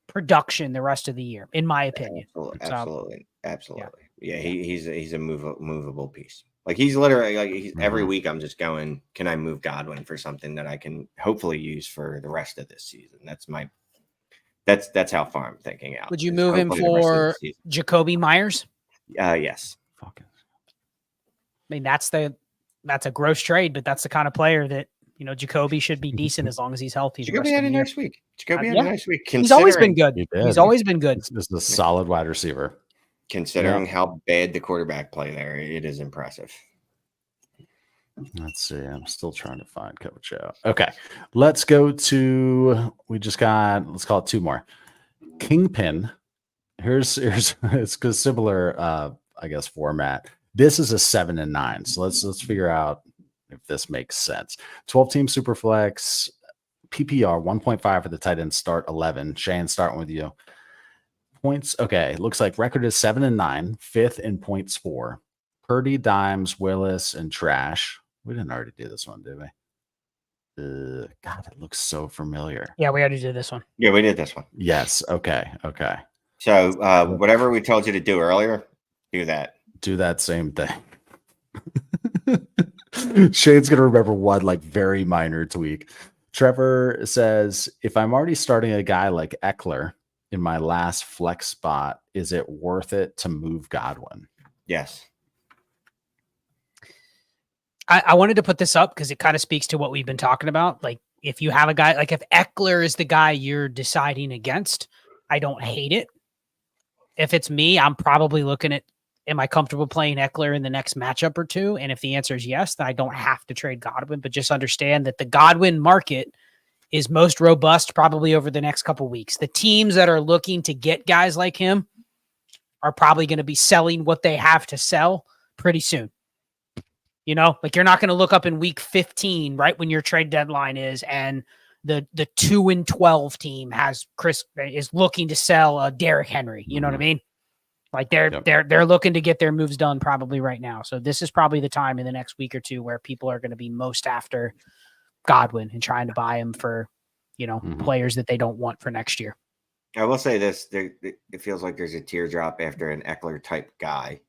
production the rest of the year, in my opinion. Absolutely. Yeah, he's a movable piece. Like he's literally every week I'm just going, can I move Godwin for something that I can hopefully use for the rest of this season? That's how far I'm thinking out. Would you move him for Jacoby Myers? Yes. I mean, that's a gross trade, but that's the kind of player that, Jacoby should be decent as long as he's healthy. Jacoby had a nice week. He's always been good. He's always been good. This is a solid wide receiver. Considering how bad the quarterback play there, it is impressive. Let's see. I'm still trying to find Coach out. Okay. Let's go to, let's call it 2 more. Kingpin. Here's it's a similar, format. This is a 7-9. So let's figure out if this makes sense. 12-team Superflex, PPR 1.5 for the tight end, start 11. Shane, starting with you. Points. Okay. Looks like record is 7-9, 5th in points for Purdy, Dimes, Willis, and Trash. We didn't already do this one, did we? God, it looks so familiar. Yeah, we already did this one. Yeah, we did this one. Yes. Okay. So whatever we told you to do earlier, do that. Do that same thing. Shane's gonna remember one very minor tweak. Trevor says, if I'm already starting a guy like Eckler in my last flex spot, is it worth it to move Godwin? Yes. I wanted to put this up because it kind of speaks to what we've been talking about. Like, if you have a guy, if Eckler is the guy you're deciding against, I don't hate it. If it's me, I'm probably looking at, am I comfortable playing Eckler in the next matchup or two? And if the answer is yes, then I don't have to trade Godwin, but just understand that the Godwin market is most robust probably over the next couple of weeks. The teams that are looking to get guys like him are probably going to be selling what they have to sell pretty soon. You're not going to look up in week 15, right when your trade deadline is, and the 2-12 team is looking to sell Derrick Henry. You know what I mean? Like they're looking to get their moves done probably right now. So this is probably the time in the next week or two where people are going to be most after Godwin and trying to buy him for, players that they don't want for next year. I will say this: it feels like there's a teardrop after an Eckler type guy.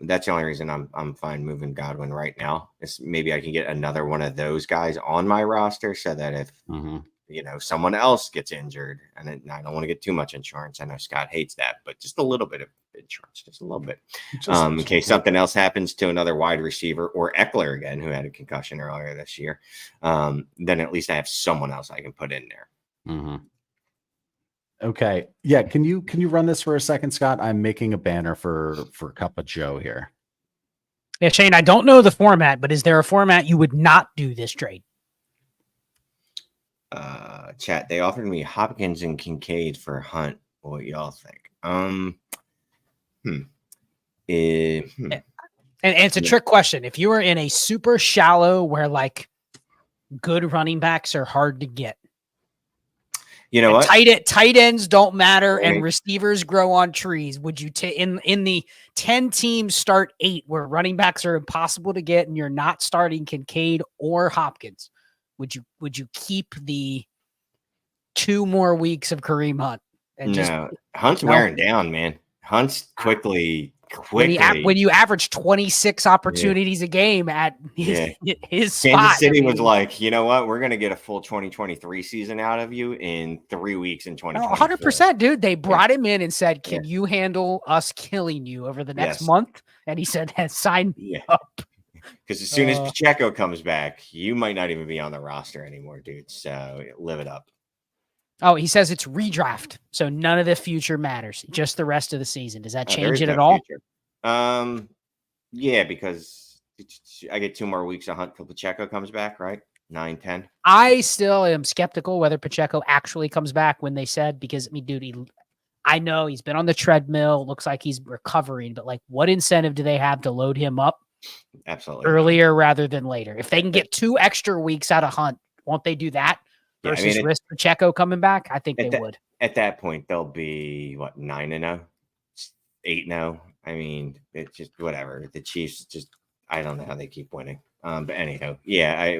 That's the only reason I'm fine moving Godwin right now. Maybe I can get another one of those guys on my roster so that if someone else gets injured, and I don't want to get too much insurance. I know Scott hates that, but just a little bit of insurance, just a little bit, in case something else happens to another wide receiver or Eckler again, who had a concussion earlier this year. Then at least I have someone else I can put in there. Mm-hmm. Okay. Yeah. Can you run this for a second, Scott? I'm making a banner for Cup of Joe here. Yeah, Shane, I don't know the format, but is there a format you would not do this trade? Chat, they offered me Hopkins and Kincaid for Hunt. What y'all think? And it's a trick question. If you are in a super shallow where good running backs are hard to get, you know what? Tight ends don't matter, and receivers grow on trees. Would you take in the 10 teams start 8 where running backs are impossible to get, and you're not starting Kincaid or Hopkins? Would you keep the 2 more weeks of Kareem Hunt? And Hunt's wearing down, man. Hunt's quickly when you average 26 opportunities a game at his spot. Kansas City was like, you know what? We're going to get a full 2023 season out of you in 3 weeks in 2024. 100%, dude. They brought him in and said, can you handle us killing you over the next month? And he said, sign me up. Because as soon as Pacheco comes back, you might not even be on the roster anymore, dude. So live it up. Oh, he says it's redraft, so none of the future matters, just the rest of the season. Does that change it at all? Yeah, because I get 2 more weeks to hunt till Pacheco comes back, right? 9, 10. I still am skeptical whether Pacheco actually comes back when they said, because I mean, dude, I know he's been on the treadmill, looks like he's recovering, but like, what incentive do they have to load him up? Absolutely earlier rather than later? If they can get 2 extra weeks out of Hunt, won't they do that? Versus risk Pacheco coming back, I think they would. At that point, they'll be 9-0, 8-0. I mean, it's just whatever. The Chiefs I don't know how they keep winning. But anyhow,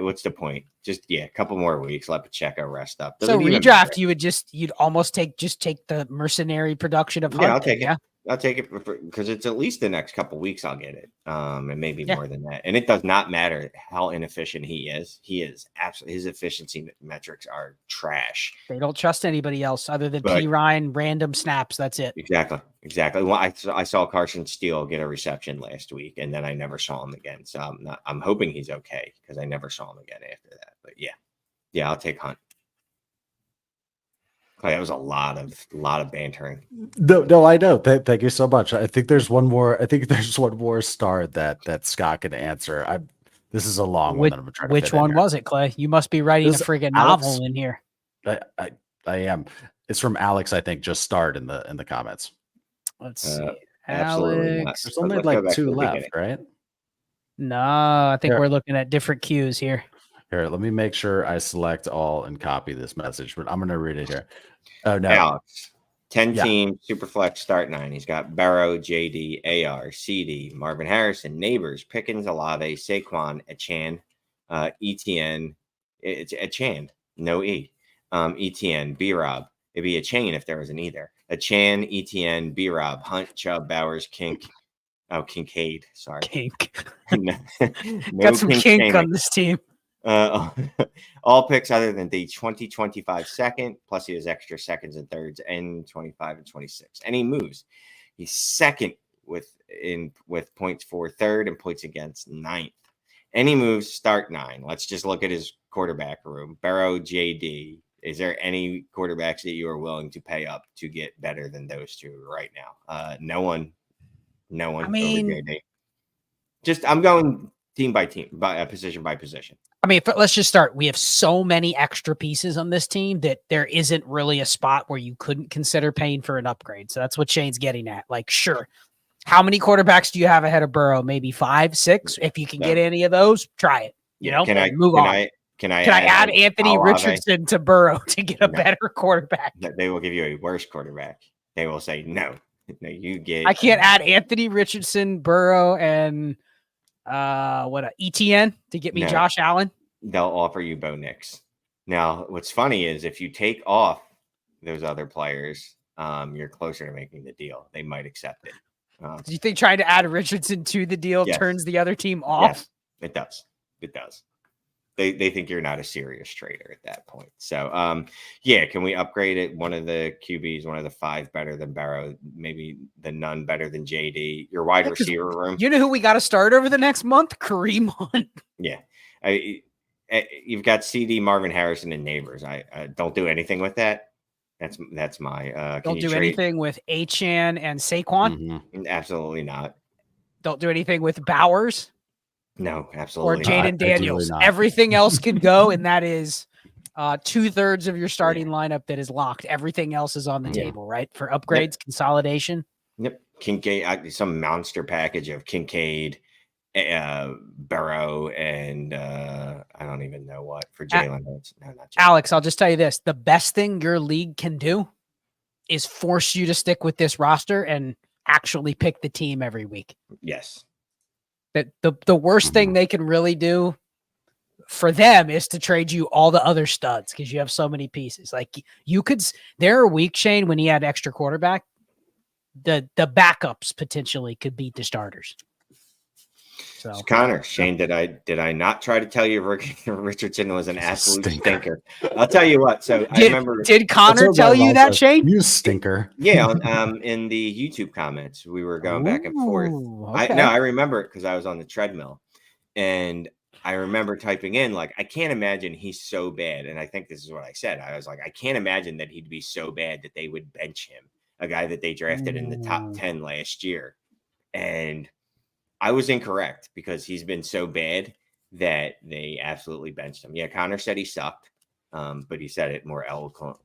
what's the point? Just a couple more weeks, let Pacheco rest up. So redraft, you'd almost take the mercenary production of Hunt. Yeah, I'll take it. I'll take it because it's at least the next couple of weeks I'll get it. And maybe more than that. And it does not matter how inefficient he is. He is absolutely, his efficiency metrics are trash. They don't trust anybody else other than P. Ryan, random snaps. That's it. Exactly. Well, I saw Carson Steele get a reception last week, and then I never saw him again. So I'm hoping he's okay because I never saw him again after that. But yeah, I'll take Hunt. Oh, that was a lot of bantering. No, I know. Thank you so much. I think there's one more star that Scott can answer. This is a long one that I'm trying to Which one was it, Clay? You must be writing a friggin' novel in here. I am. It's from Alex, I think, just starred in the comments. Let's see. Alex. There's only like 2 left, right? No, I think we're looking at different cues here. Here, let me make sure I select all and copy this message, but I'm going to read it here. Oh, no. Alex, 10-team Superflex start 9. He's got Barrow, JD, AR, CD, Marvin Harrison, Neighbors, Pickens, Olave, Saquon, Etienne, ETN. It's Etienne, no E. ETN, B-Rob. It'd be a chain if there was an either. Etienne, ETN, B-Rob, Hunt, Chubb, Bowers, Kincaid. Sorry. Kink. No Got some kink on this team. All picks other than the 2025 second, plus he has extra seconds and thirds and 25 and 26. And he moves. He's second with points for third and points against 9th. And he moves start 9. Let's just look at his quarterback room. Barrow, JD. Is there any quarterbacks that you are willing to pay up to get better than those 2 right now? No one. I mean, over JD. I'm going team by team, position by position. I mean, let's just start. We have so many extra pieces on this team that there isn't really a spot where you couldn't consider paying for an upgrade. So that's what Shane's getting at. Like, sure. How many quarterbacks do you have ahead of Burrow? Maybe 5, 6. If you can get any of those, try it. Move on. Can I add Anthony Richardson to Burrow to get a better quarterback? They will give you a worse quarterback. They will say, no, you get. I can't add Anthony Richardson, Burrow, and ETN to get me Josh Allen. They'll offer you Bo Nix. Now, what's funny is if you take off those other players, you're closer to making the deal. They might accept it. Do you think trying to add Richardson to the deal turns the other team off? Yes, it does. They think you're not a serious trader at that point. So, can we upgrade it? One of the QBs, one of the 5 better than Barrow, maybe the none better than JD. Your wide receiver room. You know who we got to start over the next month? Kareem Hunt. Yeah. You've got CD, Marvin Harrison, and Neighbors. I don't do anything with that. That's my. Don't do anything with Achane and Saquon. Mm-hmm. Absolutely not. Don't do anything with Bowers. No, absolutely. Or Jaden Daniels. Everything else can go, and that is 2/3 of your starting lineup that is locked. Everything else is on the table, right? For upgrades, consolidation. Yep. Kincaid, some monster package of Kincaid, Burrow, and I don't even know what for Jalen. No, not Jalen. Alex, I'll just tell you this. The best thing your league can do is force you to stick with this roster and actually pick the team every week. Yes. That the worst thing they can really do for them is to trade you all the other studs because you have so many pieces. Like there are weeks, Shane, when he had extra quarterback the backups potentially could beat the starters. So Connor, Shane, did I not try to tell you Richardson was an absolute stinker. stinker? I'll tell you what. So I remember. Did Connor tell you that, Shane? You stinker. Yeah, in the YouTube comments, we were going back and forth. Okay. I remember it because I was on the treadmill, and I remember typing in like, I can't imagine he's so bad. And I think this is what I said. I was like, I can't imagine that he'd be so bad that they would bench him, a guy that they drafted in the top 10 last year. And I was incorrect because he's been so bad that they absolutely benched him. Yeah, Connor said he sucked, but he said it more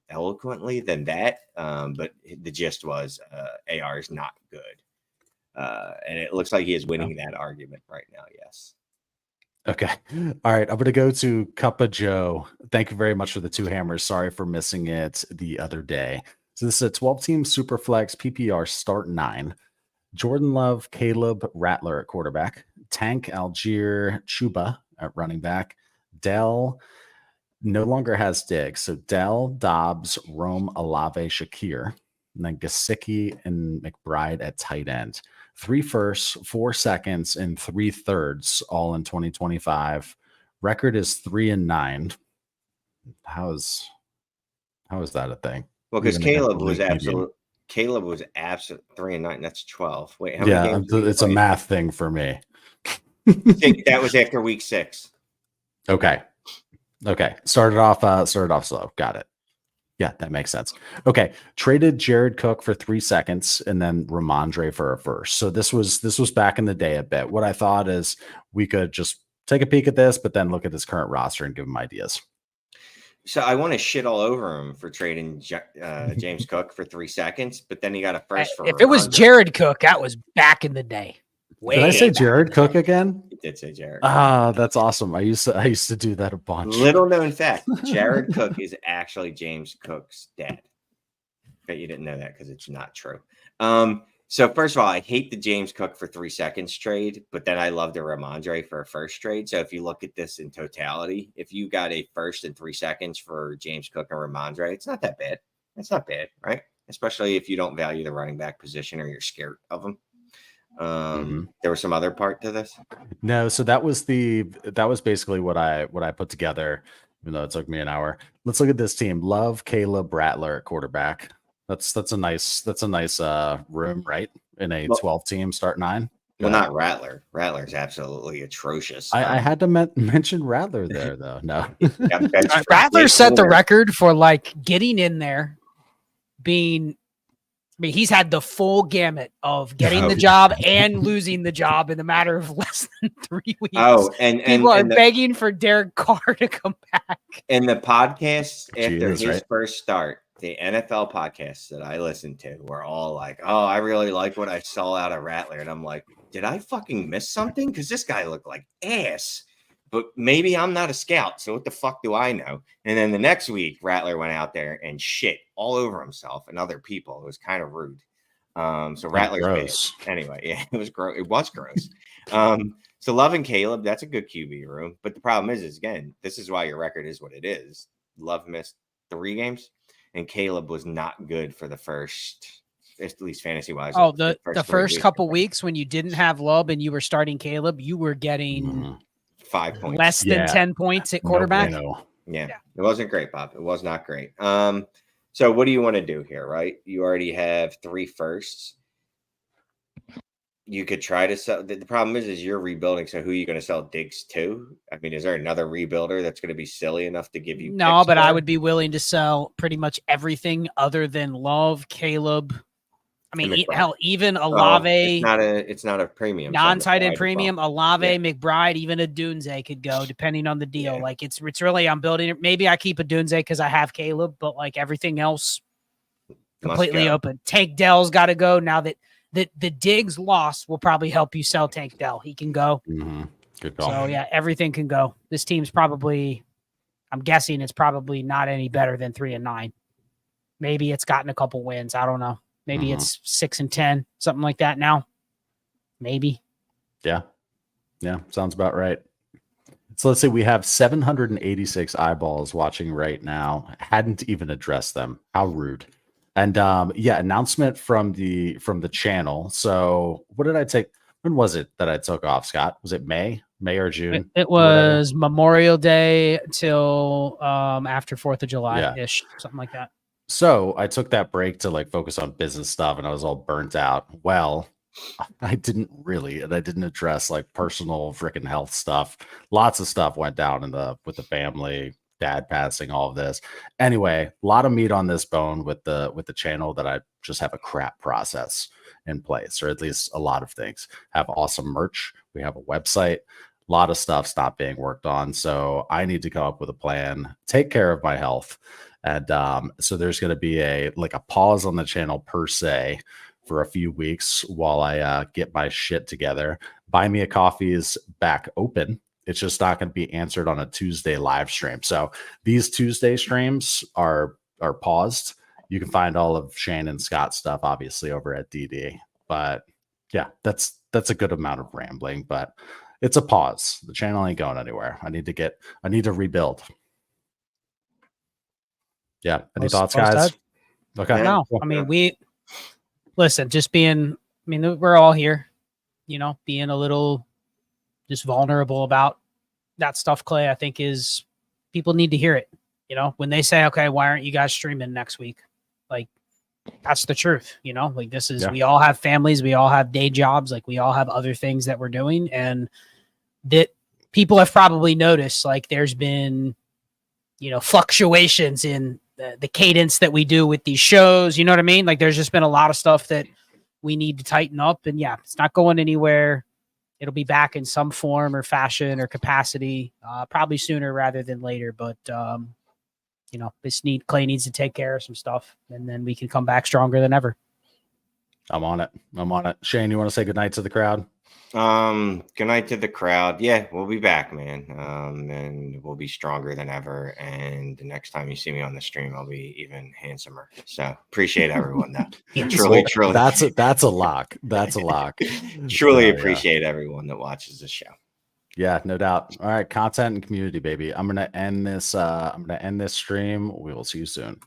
eloquently than that. But the gist was AR is not good. And it looks like he is winning that argument right now, yes. Okay. All right. I'm going to go to Cuppa Joe. Thank you very much for the 2 hammers. Sorry for missing it the other day. So this is a 12-team Superflex PPR start 9. Jordan Love, Caleb Rattler at quarterback, Tank Algier Chuba at running back, Dell no longer has Diggs. So Dell, Dobbs, Rome, Olave, Shakir, and then Gesicki and McBride at tight end. 3 firsts, 4 seconds, and 3 thirds all in 2025. Record is 3-9. How is that a thing? Well, because Caleb was absolute 3-9. That's 12. Wait, how yeah, many games it's a math thing for me. That was after week 6. Okay. Started off slow. Got it. Yeah, that makes sense. Okay. Traded Jared Cook for 3 seconds and then Ramondre for a first. So this was back in the day a bit. What I thought is we could just take a peek at this, but then look at his current roster and give him ideas. So I want to shit all over him for trading James Cook for 3 seconds, but then he got a first for if it was Jared Cook, that was back in the day. Did I say Jared Cook again? You did say Jared. Ah, that's awesome. I used to do that a bunch. Little known fact: Jared Cook is actually James Cook's dad. Bet you didn't know that because it's not true. So first of all, I hate the James Cook for 3 seconds trade, but then I love the Ramondre for a first trade. So if you look at this in totality, if you got a first and 3 seconds for James Cook and Ramondre, it's not that bad. It's not bad, right? Especially if you don't value the running back position or you're scared of them. There was some other part to this. No, so that was basically what I put together, even though it took me an hour. Let's look at this team. Love, Caleb Rattler at quarterback. That's a nice room, right? In a 12-team start 9. Well, not Rattler. Rattler's absolutely atrocious. I had to mention Rattler there, though. No, Rattler set the record for like getting in there, being. I mean, he's had the full gamut of getting the job and losing the job in the matter of less than 3 weeks. Oh, and people are begging for Derek Carr to come back. And the podcasts after his first start, the NFL podcasts that I listened to were all like, "Oh, I really like what I saw out of Rattler," and I'm like, "Did I fucking miss something? Because this guy looked like ass." But maybe I'm not a scout, so what the fuck do I know? And then the next week, Rattler went out there and shit all over himself and other people. It was kind of rude. So Rattler's gross. Anyway, yeah, it was gross. It was gross. So Love and Caleb, that's a good QB room. But the problem is again, this is why your record is what it is. Love missed 3 games, and Caleb was not good for the first, at least fantasy wise. Oh, the first couple weeks when you didn't have Love and you were starting Caleb, you were getting 5 points, less than 10 points at quarterback. Yeah, it wasn't great, Bob. It was not great. So what do you want to do here, right? You already have 3 firsts. You could try to sell. The problem is you're rebuilding. So who are you going to sell Diggs to? I mean, is there another rebuilder that's going to be silly enough to give you? No, but I would be willing to sell pretty much everything other than Love, Caleb. I mean, hell, even Olave. It's not a premium. Non-tight end premium. Olave, McBride, even a Dunze could go depending on the deal. Yeah. Like it's really, I'm building it. Maybe I keep a Dunze because I have Caleb, but like everything else completely open. Tank Dell's got to go now that the Diggs loss will probably help you sell Tank Dell. He can go. Good call. So yeah, everything can go. This team's probably, I'm guessing it's probably not any better than 3-9. Maybe it's gotten a couple wins. I don't know. Maybe it's 6-10, something like that now. Maybe. Yeah. Sounds about right. So let's say we have 786 eyeballs watching right now. Hadn't even addressed them. How rude. And yeah, announcement from the channel. So what did I take? When was it that I took off, Scott? Was it May or June? It or whatever? was Memorial Day till after 4th of July ish, something like that. So I took that break to like focus on business stuff, and I was all burnt out. Well, I didn't really, and I didn't address like personal freaking health stuff. Lots of stuff went down with the family, dad passing, all of this. Anyway, a lot of meat on this bone with the channel that I just have a crap process in place, or at least a lot of things. Have awesome merch. We have a website. A lot of stuff's not being worked on. So I need to come up with a plan, take care of my health. And so there's going to be a pause on the channel per se for a few weeks while I get my shit together. Buy Me a Coffee is back open. It's just not going to be answered on a Tuesday live stream. So these Tuesday streams are paused. You can find all of Shane and Scott's stuff obviously over at DD. But yeah, that's a good amount of rambling, but it's a pause. The channel ain't going anywhere. I need to rebuild. Yeah. Any thoughts, guys? Okay. No, I mean, listen, we're all here, being a little just vulnerable about that stuff, Clay, I think is people need to hear it. When they say, okay, why aren't you guys streaming next week? Like, that's the truth, like this is, we all have families, we all have day jobs, like we all have other things that we're doing. And that people have probably noticed, like there's been, fluctuations in the cadence that we do with these shows. You know what I mean? Like there's just been a lot of stuff that we need to tighten up, and yeah, it's not going anywhere. It'll be back in some form or fashion or capacity, probably sooner rather than later. But, Clay needs to take care of some stuff, and then we can come back stronger than ever. I'm on it. Shane, you want to say goodnight to the crowd? Good night to the crowd. Yeah, we'll be back, man. And we'll be stronger than ever. And the next time you see me on the stream, I'll be even handsomer. So appreciate everyone though. Truly. That's a lock. That's a lock. Truly appreciate everyone that watches the show. Yeah, no doubt. All right, content and community, baby. I'm gonna end this stream. We will see you soon.